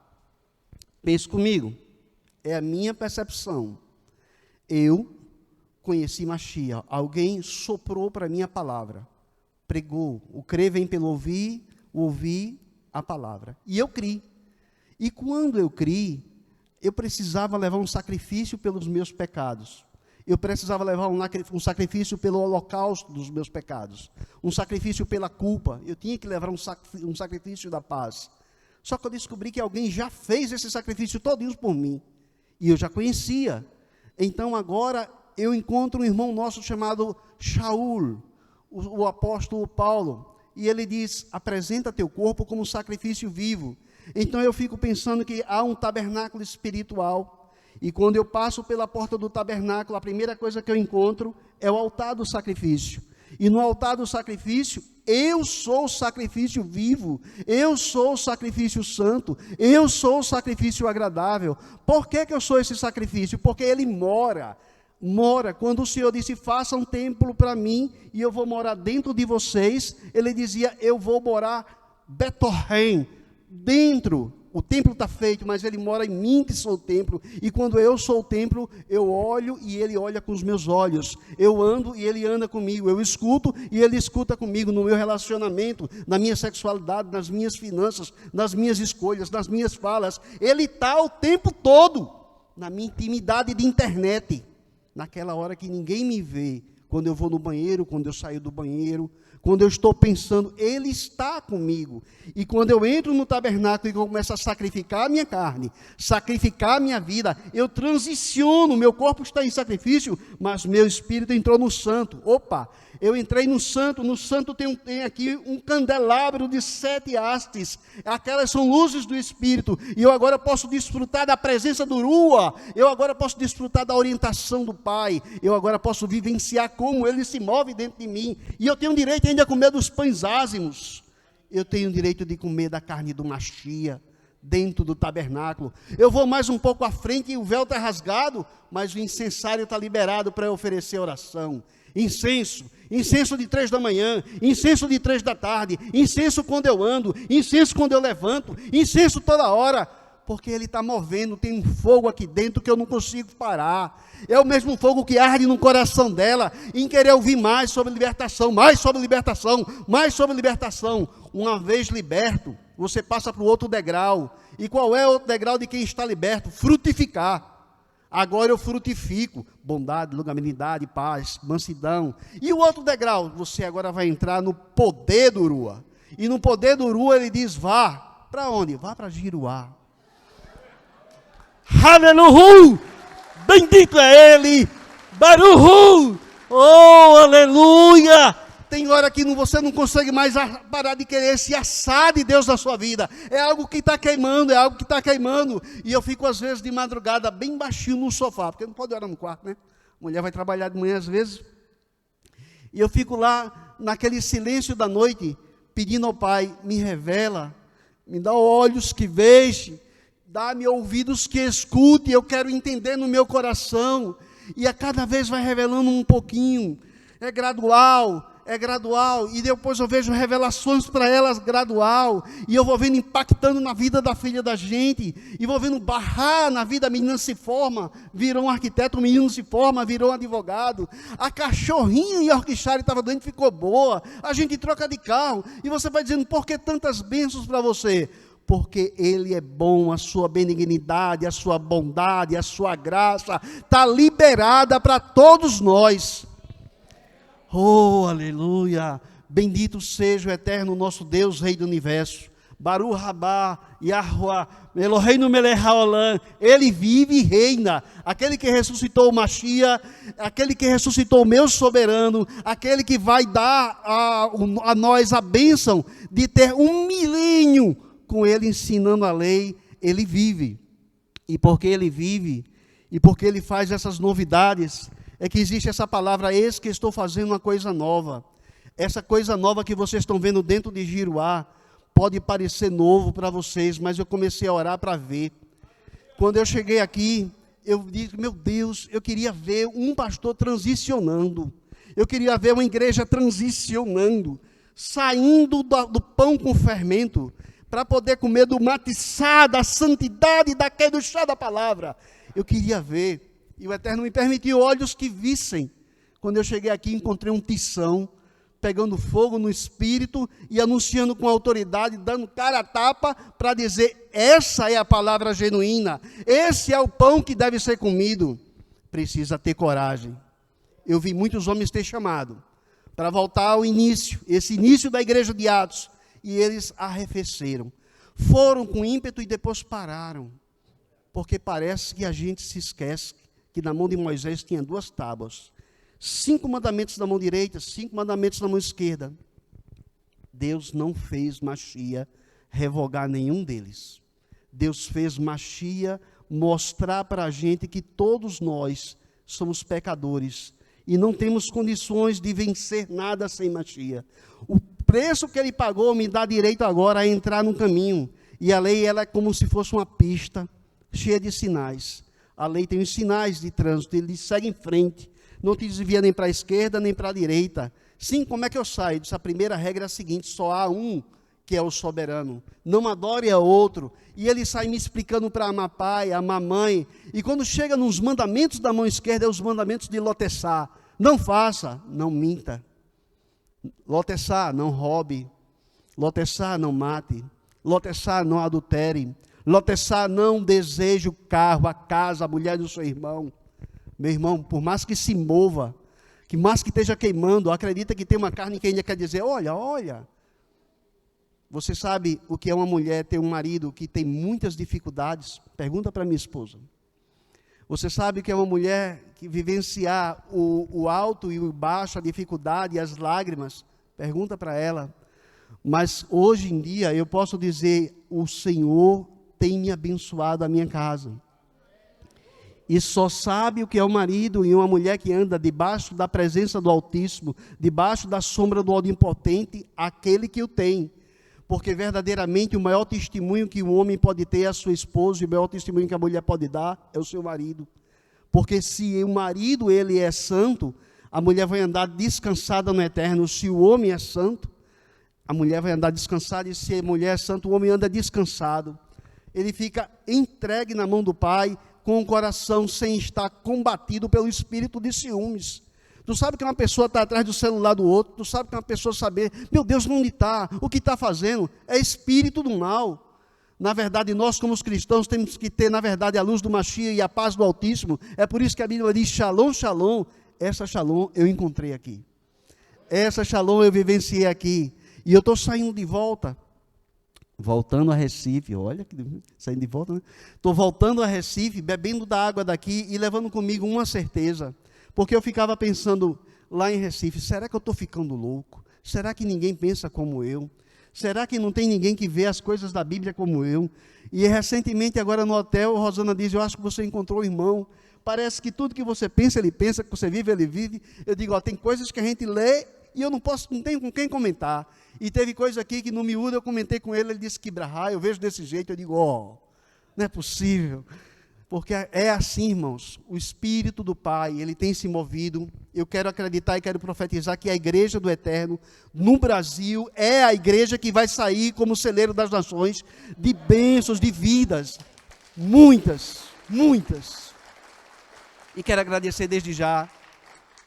Pense comigo. É a minha percepção. Eu conheci Mashiach. Alguém soprou para mim a palavra. Pregou. O crer vem pelo ouvir, ouvi a palavra. E eu criei. E quando eu criei, eu precisava levar um sacrifício pelos meus pecados. Eu precisava levar um sacrifício pelo holocausto dos meus pecados. Um sacrifício pela culpa. Eu tinha que levar um sacrifício da paz. Só que eu descobri que alguém já fez esse sacrifício todinho por mim. E eu já conhecia. Então agora eu encontro um irmão nosso chamado Shaul, o apóstolo Paulo, e ele diz, apresenta teu corpo como sacrifício vivo. Então eu fico pensando que há um tabernáculo espiritual, e quando eu passo pela porta do tabernáculo, a primeira coisa que eu encontro é o altar do sacrifício. E no altar do sacrifício, eu sou o sacrifício vivo, eu sou o sacrifício santo, eu sou o sacrifício agradável. Por que eu sou esse sacrifício? Porque ele mora. Quando o Senhor disse, faça um templo para mim, e eu vou morar dentro de vocês, ele dizia, eu vou morar Betorém, dentro. O templo está feito, mas ele mora em mim que sou o templo. E quando eu sou o templo, eu olho e ele olha com os meus olhos. Eu ando e ele anda comigo. Eu escuto e ele escuta comigo no meu relacionamento, na minha sexualidade, nas minhas finanças, nas minhas escolhas, nas minhas falas. Ele está o tempo todo na minha intimidade de internet. Naquela hora que ninguém me vê. Quando eu vou no banheiro, quando eu saio do banheiro, quando eu estou pensando, ele está comigo. E quando eu entro no tabernáculo e começo a sacrificar a minha carne, sacrificar a minha vida, eu transiciono, meu corpo está em sacrifício, mas meu espírito entrou no santo. Opa, eu entrei no santo tem aqui um candelabro de 7 hastes, aquelas são luzes do espírito, e eu agora posso desfrutar da presença do Rua, eu agora posso desfrutar da orientação do Pai, eu agora posso vivenciar como ele se move dentro de mim, e eu tenho direito ainda a comer dos pães ázimos, eu tenho direito de comer da carne do Machia, dentro do tabernáculo. Eu vou mais um pouco à frente e o véu está rasgado, mas o incensário está liberado para eu oferecer oração. Incenso de 3 da manhã, incenso de 3 da tarde, incenso quando eu ando, incenso quando eu levanto, incenso toda hora, porque ele está movendo, tem um fogo aqui dentro que eu não consigo parar. É o mesmo fogo que arde no coração dela, em querer ouvir mais sobre libertação, mais sobre libertação, mais sobre libertação. Uma vez liberto, você passa para o outro degrau. E qual é o outro degrau de quem está liberto? Frutificar. Agora eu frutifico, bondade, longanimidade, paz, mansidão. E o outro degrau, você agora vai entrar no poder do Rua. E no poder do Rua ele diz, vá. Para onde? Vá para Giruá. Aleluia! Bendito é ele! Baruhu! Oh, aleluia! Tem hora que você não consegue mais parar de querer se assar de Deus na sua vida. É algo que está queimando, E eu fico, às vezes, de madrugada, bem baixinho no sofá, porque não pode orar no quarto, né? A mulher vai trabalhar de manhã, às vezes. E eu fico lá, naquele silêncio da noite, pedindo ao Pai, me revela, me dá olhos que vejam, dá-me ouvidos que escute, eu quero entender no meu coração. E a cada vez vai revelando um pouquinho. É gradual, e depois eu vejo revelações para elas gradual, e eu vou vendo impactando na vida da filha da gente, e vou vendo barrar na vida, a menina se forma, virou um arquiteto, o menino se forma, virou um advogado, a cachorrinha em Yorkshire estava doente, ficou boa, a gente troca de carro, e você vai dizendo, por que tantas bênçãos para você? Porque ele é bom, a sua benignidade, a sua bondade, a sua graça, está liberada para todos nós. Oh, aleluia! Bendito seja o eterno nosso Deus, Rei do Universo. Baru Rabá, Yahuwah, Eloheinu Melech Haolam. Ele vive e reina. Aquele que ressuscitou o Machia, aquele que ressuscitou o meu soberano, aquele que vai dar a nós a bênção de ter 1 milênio com ele ensinando a lei. Ele vive. E porque ele vive, e porque ele faz essas novidades, é que existe essa palavra, eis que estou fazendo uma coisa nova. Essa coisa nova que vocês estão vendo dentro de Giruá, pode parecer novo para vocês, mas eu comecei a orar para ver. Quando eu cheguei aqui, eu disse, meu Deus, eu queria ver um pastor transicionando. Eu queria ver uma igreja transicionando, saindo do pão com fermento, para poder comer do matiçá, da santidade, do chá da palavra. Eu queria ver. E o Eterno me permitiu olhos que vissem. Quando eu cheguei aqui, encontrei um tição, pegando fogo no espírito e anunciando com autoridade, dando cara a tapa para dizer, essa é a palavra genuína, esse é o pão que deve ser comido. Precisa ter coragem. Eu vi muitos homens ter chamado para voltar ao início, esse início da igreja de Atos, e eles arrefeceram. Foram com ímpeto e depois pararam, porque parece que a gente se esquece que na mão de Moisés tinha 2 tábuas. 5 mandamentos na mão direita, 5 mandamentos na mão esquerda. Deus não fez Machia revogar nenhum deles. Deus fez Machia mostrar para a gente que todos nós somos pecadores e não temos condições de vencer nada sem Machia. O preço que ele pagou me dá direito agora a entrar no caminho. E a lei, ela é como se fosse uma pista cheia de sinais. A lei tem os sinais de trânsito, ele segue em frente. Não te desvia nem para a esquerda, nem para a direita. Sim, como é que eu saio? A primeira regra é a seguinte: só há um que é o soberano. Não adore a outro. E ele sai me explicando para amar pai, amar mãe. E quando chega nos mandamentos da mão esquerda, é os mandamentos de Lotessá. Não faça, não minta. Lotessá, não roube. Lotessá, não mate. Lotessá, não adultere. Lotessá, não deseje o carro, a casa, a mulher do seu irmão. Meu irmão, por mais que se mova, que mais que esteja queimando, acredita que tem uma carne que ainda quer dizer, olha. Você sabe o que é uma mulher ter um marido que tem muitas dificuldades? Pergunta para minha esposa. Você sabe o que é uma mulher que vivenciar o alto e o baixo, a dificuldade e as lágrimas? Pergunta para ela. Mas hoje em dia eu posso dizer, o Senhor tem me abençoado a minha casa. E só sabe o que é um marido e uma mulher que anda debaixo da presença do Altíssimo, debaixo da sombra do Onipotente, aquele que o tem. Porque verdadeiramente o maior testemunho que o homem pode ter é a sua esposa, e o maior testemunho que a mulher pode dar é o seu marido. Porque se o marido ele é santo, a mulher vai andar descansada no eterno. Se o homem é santo, a mulher vai andar descansada, e se a mulher é santa, o homem anda descansado. Ele fica entregue na mão do Pai, com o coração sem estar combatido pelo espírito de ciúmes. Tu sabe que uma pessoa está atrás do celular do outro, tu sabe que uma pessoa saber, meu Deus, onde está? O que está fazendo? É espírito do mal. Na verdade, nós como os cristãos temos que ter, na verdade, a luz do Machia e a paz do Altíssimo. É por isso que a Bíblia diz, shalom, shalom. Essa shalom eu encontrei aqui. Essa shalom eu vivenciei aqui. E eu estou saindo de volta. Voltando a Recife, olha, saindo de volta, né? Estou voltando a Recife, bebendo da água daqui e levando comigo uma certeza. Porque eu ficava pensando lá em Recife, será que eu estou ficando louco? Será que ninguém pensa como eu? Será que não tem ninguém que vê as coisas da Bíblia como eu? E recentemente, agora no hotel, Rosana diz, eu acho que você encontrou o irmão. Parece que tudo que você pensa, ele pensa, que você vive, ele vive. Eu digo, tem coisas que a gente lê e eu não tenho com quem comentar. E teve coisa aqui que no miúdo eu comentei com ele, ele disse que brahá, eu vejo desse jeito, eu digo, não é possível. Porque é assim, irmãos, o Espírito do Pai, ele tem se movido. Eu quero acreditar e quero profetizar que a igreja do Eterno, no Brasil, é a igreja que vai sair como celeiro das nações, de bênçãos, de vidas, muitas. E quero agradecer desde já,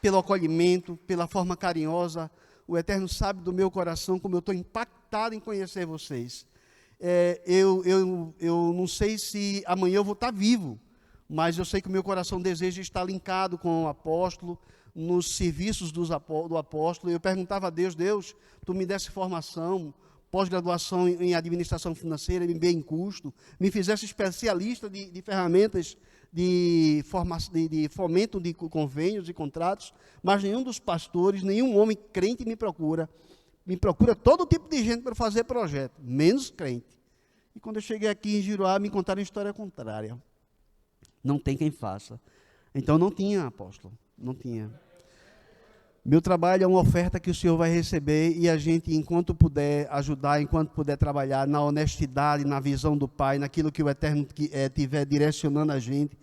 pelo acolhimento, pela forma carinhosa. O Eterno sabe do meu coração como eu estou impactado em conhecer vocês. Eu não sei se amanhã eu vou estar vivo, mas eu sei que o meu coração deseja estar linkado com o apóstolo, nos serviços do apóstolo. Eu perguntava a Deus, tu me desse formação, pós-graduação em administração financeira, MBA em custo, me fizesse especialista de ferramentas de fomento de convênios e contratos, mas nenhum dos pastores, nenhum homem crente me procura todo tipo de gente para fazer projeto, menos crente. E quando eu cheguei aqui em Giruá, me contaram a história contrária. Não tem quem faça. Então não tinha, apóstolo, não tinha. Meu trabalho é uma oferta que o Senhor vai receber e a gente, enquanto puder ajudar, enquanto puder trabalhar na honestidade, na visão do Pai, naquilo que o Eterno estiver direcionando a gente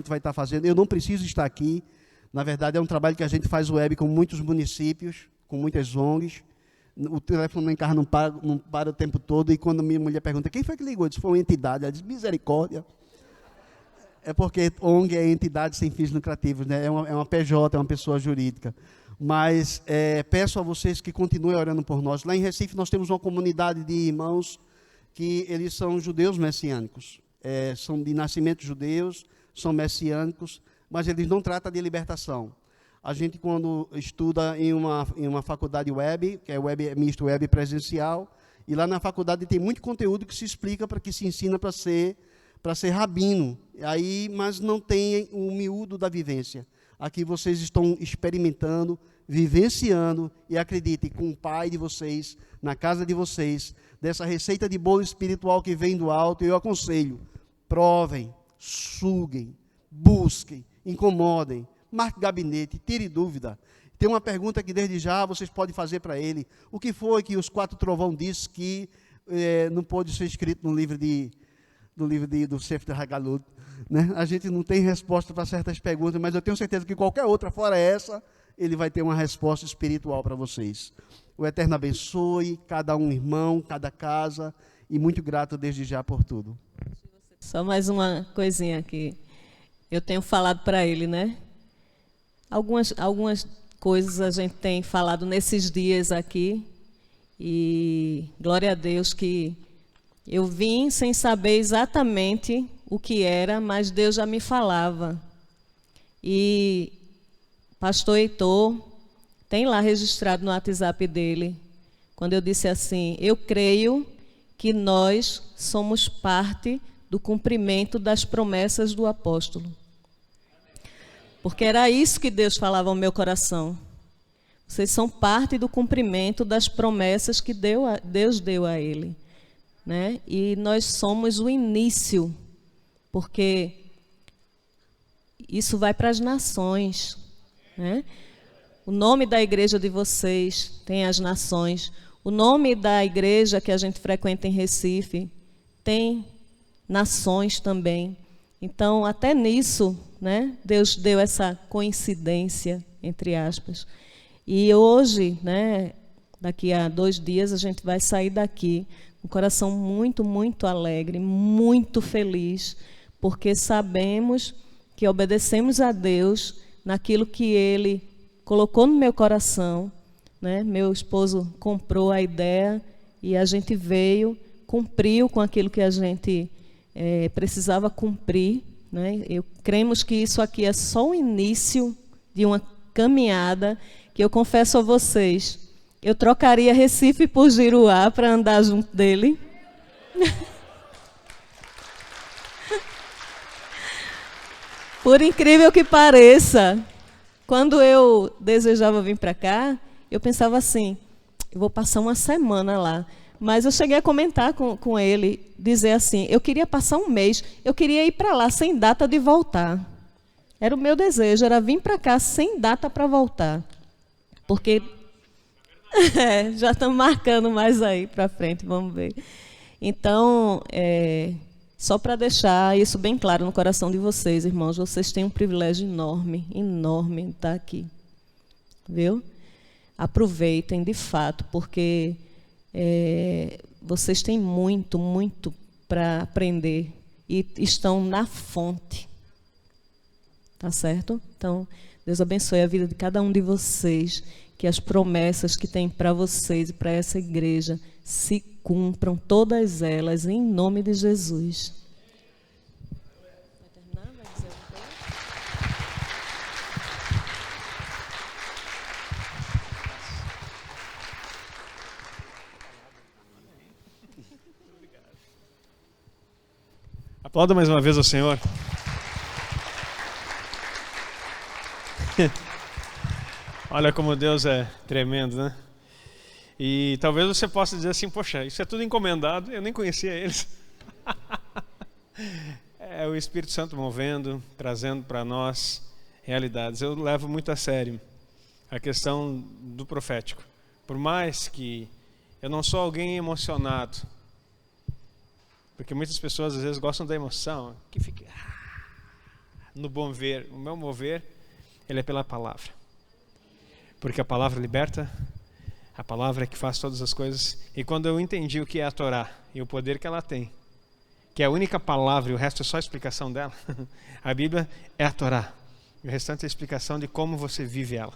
vai estar fazendo. Eu não preciso estar aqui. Na verdade, é um trabalho que a gente faz web com muitos municípios, com muitas ONGs. O telefone em casa não para o tempo todo, e quando minha mulher pergunta, quem foi que ligou? Eu disse, foi uma entidade. Ela diz, misericórdia. É porque ONG é entidade sem fins lucrativos, né? É uma PJ, é uma pessoa jurídica. Mas peço a vocês que continuem orando por nós. Lá em Recife nós temos uma comunidade de irmãos que eles são judeus messiânicos. São de nascimento judeus, são messiânicos, mas eles não tratam de libertação. A gente, quando estuda em uma faculdade web, que é misto web presencial, e lá na faculdade tem muito conteúdo que se explica, para que se ensina para ser rabino, aí, mas não tem o miúdo da vivência. Aqui vocês estão experimentando, vivenciando, e acreditem, com o pai de vocês, na casa de vocês, dessa receita de bolo espiritual que vem do alto, eu aconselho, provem, suguem, busquem, incomodem, marque gabinete, tire dúvida. Tem uma pergunta que desde já vocês podem fazer para ele. O que foi que os 4 trovão disse que não pôde ser escrito no livro do Sefer Haggalut, né? A gente não tem resposta para certas perguntas, mas eu tenho certeza que qualquer outra fora essa, ele vai ter uma resposta espiritual para vocês. O Eterno abençoe cada um irmão, cada casa, e muito grato desde já por tudo. Só mais uma coisinha que eu tenho falado para ele, né? Algumas coisas a gente tem falado nesses dias aqui, e glória a Deus que eu vim sem saber exatamente o que era, mas Deus já me falava. E pastor Heitor tem lá registrado no WhatsApp dele, quando eu disse assim, eu creio que nós somos parte do cumprimento das promessas do apóstolo. Porque era isso que Deus falava ao meu coração. Vocês são parte do cumprimento das promessas que Deus deu a ele, né? E nós somos o início, porque isso vai para as nações, né? O nome da igreja de vocês tem as nações. O nome da igreja que a gente frequenta em Recife tem nações também. Então, até nisso, né, Deus deu essa coincidência, entre aspas. E hoje, né, daqui a 2 dias, a gente vai sair daqui com o coração muito, muito alegre, muito feliz, porque sabemos que obedecemos a Deus naquilo que Ele colocou no meu coração, né? Meu esposo comprou a ideia e a gente veio, cumpriu com aquilo que a gente precisava cumprir, né? Cremos que isso aqui é só o início de uma caminhada que eu confesso a vocês, eu trocaria Recife por Giruá para andar junto dele. Por incrível que pareça, quando eu desejava vir para cá, eu pensava assim, eu vou passar uma semana lá. Mas eu cheguei a comentar com ele, dizer assim, eu queria passar 1 mês, eu queria ir para lá sem data de voltar. Era o meu desejo, era vir para cá sem data para voltar. Porque já estamos marcando mais aí para frente, vamos ver. Então, só para deixar isso bem claro no coração de vocês, irmãos, vocês têm um privilégio enorme, enorme de estar aqui. Viu? Aproveitem, de fato, porque vocês têm muito, muito para aprender e estão na fonte. Tá certo? Então, Deus abençoe a vida de cada um de vocês, que as promessas que tem para vocês e para essa igreja se cumpram, todas elas, em nome de Jesus. Vai terminar? Vai dizer alguma coisa? Aplauda mais uma vez ao Senhor. Olha como Deus é tremendo, né? E talvez você possa dizer assim, poxa, isso é tudo encomendado, eu nem conhecia eles. É o Espírito Santo movendo, trazendo para nós realidades. Eu levo muito a sério a questão do profético. Por mais que eu não sou alguém emocionado, porque muitas pessoas às vezes gostam da emoção, que fica no bom ver. O meu mover, ele é pela palavra. Porque a palavra liberta, a palavra é que faz todas as coisas. E quando eu entendi o que é a Torá e o poder que ela tem, que é a única palavra e o resto é só a explicação dela, a Bíblia é a Torá. E o restante é a explicação de como você vive ela.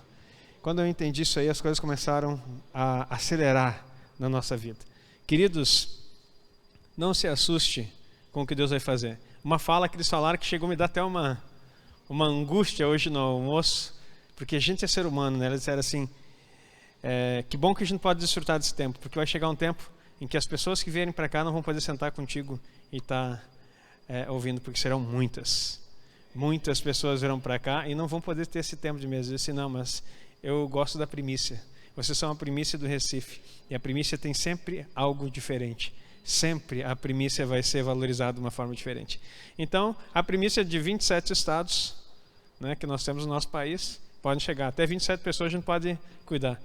Quando eu entendi isso aí, as coisas começaram a acelerar na nossa vida. Queridos, não se assuste com o que Deus vai fazer. Uma fala que eles falaram que chegou a me dar até uma angústia hoje no almoço, porque a gente é ser humano, né? Eles disseram assim, que bom que a gente pode desfrutar desse tempo, porque vai chegar um tempo em que as pessoas que vierem para cá não vão poder sentar contigo e estar ouvindo, porque serão muitas. Muitas pessoas virão para cá e não vão poder ter esse tempo de mesa. Eu disse, não, mas eu gosto da primícia. Vocês são a primícia do Recife. E a primícia tem sempre algo diferente. Sempre a primícia vai ser valorizada de uma forma diferente. Então, a primícia de 27 estados, né, que nós temos no nosso país, podem chegar. Até 27 pessoas a gente pode cuidar.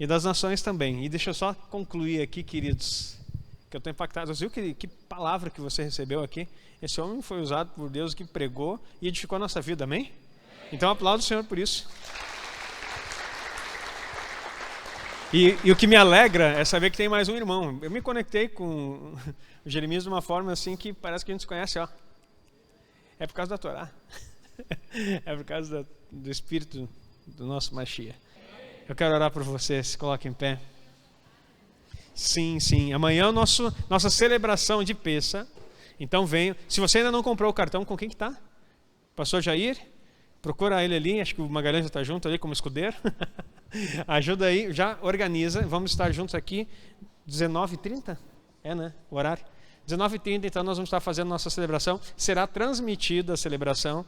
E das nações também. E deixa eu só concluir aqui, queridos, que eu estou impactado. Você viu que palavra que você recebeu aqui? Esse homem foi usado por Deus, que pregou e edificou a nossa vida, amém? Então aplaudo o Senhor por isso. E o que me alegra é saber que tem mais um irmão. Eu me conectei com o Jeremias de uma forma assim que parece que a gente se conhece, ó. É por causa da Torá. É por causa do Espírito do nosso Mashiach. Eu quero orar por você, se coloque em pé. Sim, sim. Amanhã é nossa celebração de Pessa. Então venha. Se você ainda não comprou o cartão, com quem que está? Pastor Jair? Procura ele ali, acho que o Magalhães já está junto ali como escudeiro. Ajuda aí, já organiza. Vamos estar juntos aqui 19h30? É, né? O horário. 19h30, então nós vamos estar fazendo nossa celebração. Será transmitida a celebração.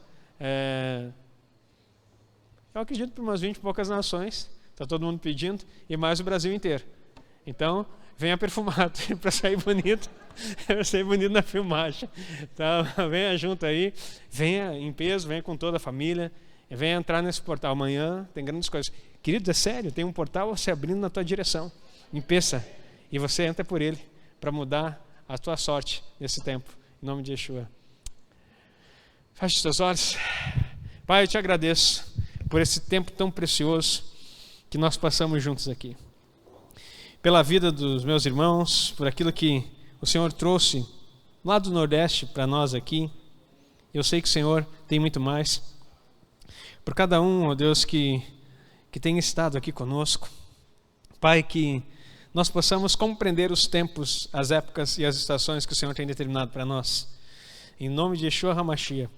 Eu acredito por umas 20 e poucas nações. Está todo mundo pedindo. E mais o Brasil inteiro. Então, venha perfumado para sair bonito. Para sair bonito na filmagem. Então, venha junto aí. Venha em peso, venha com toda a família. Venha entrar nesse portal. Amanhã tem grandes coisas. Querido, é sério, tem um portal se abrindo na tua direção. Em Pessa. E você entra por ele para mudar a tua sorte nesse tempo. Em nome de Yeshua. Feche os teus olhos. Pai, eu te agradeço por esse tempo tão precioso que nós passamos juntos aqui. Pela vida dos meus irmãos, por aquilo que o Senhor trouxe lá do Nordeste para nós aqui. Eu sei que o Senhor tem muito mais. Por cada um, ó Deus, que tem estado aqui conosco. Pai, que nós possamos compreender os tempos, as épocas e as estações que o Senhor tem determinado para nós. Em nome de Yeshua HaMashiach,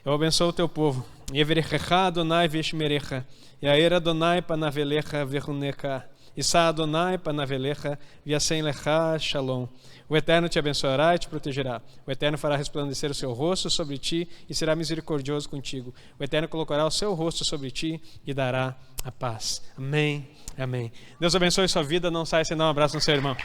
eu abençoo o teu povo. Yeverechecha Adonai veshmerecha, Yair Adonai panavelecha veruneka, Issa Adonai panavelecha, Viasem lecha shalom. O Eterno te abençoará e te protegerá. O Eterno fará resplandecer o seu rosto sobre ti e será misericordioso contigo. O Eterno colocará o seu rosto sobre ti e dará a paz. Amém. Amém. Deus abençoe sua vida. Não saia sem dar um abraço no seu irmão.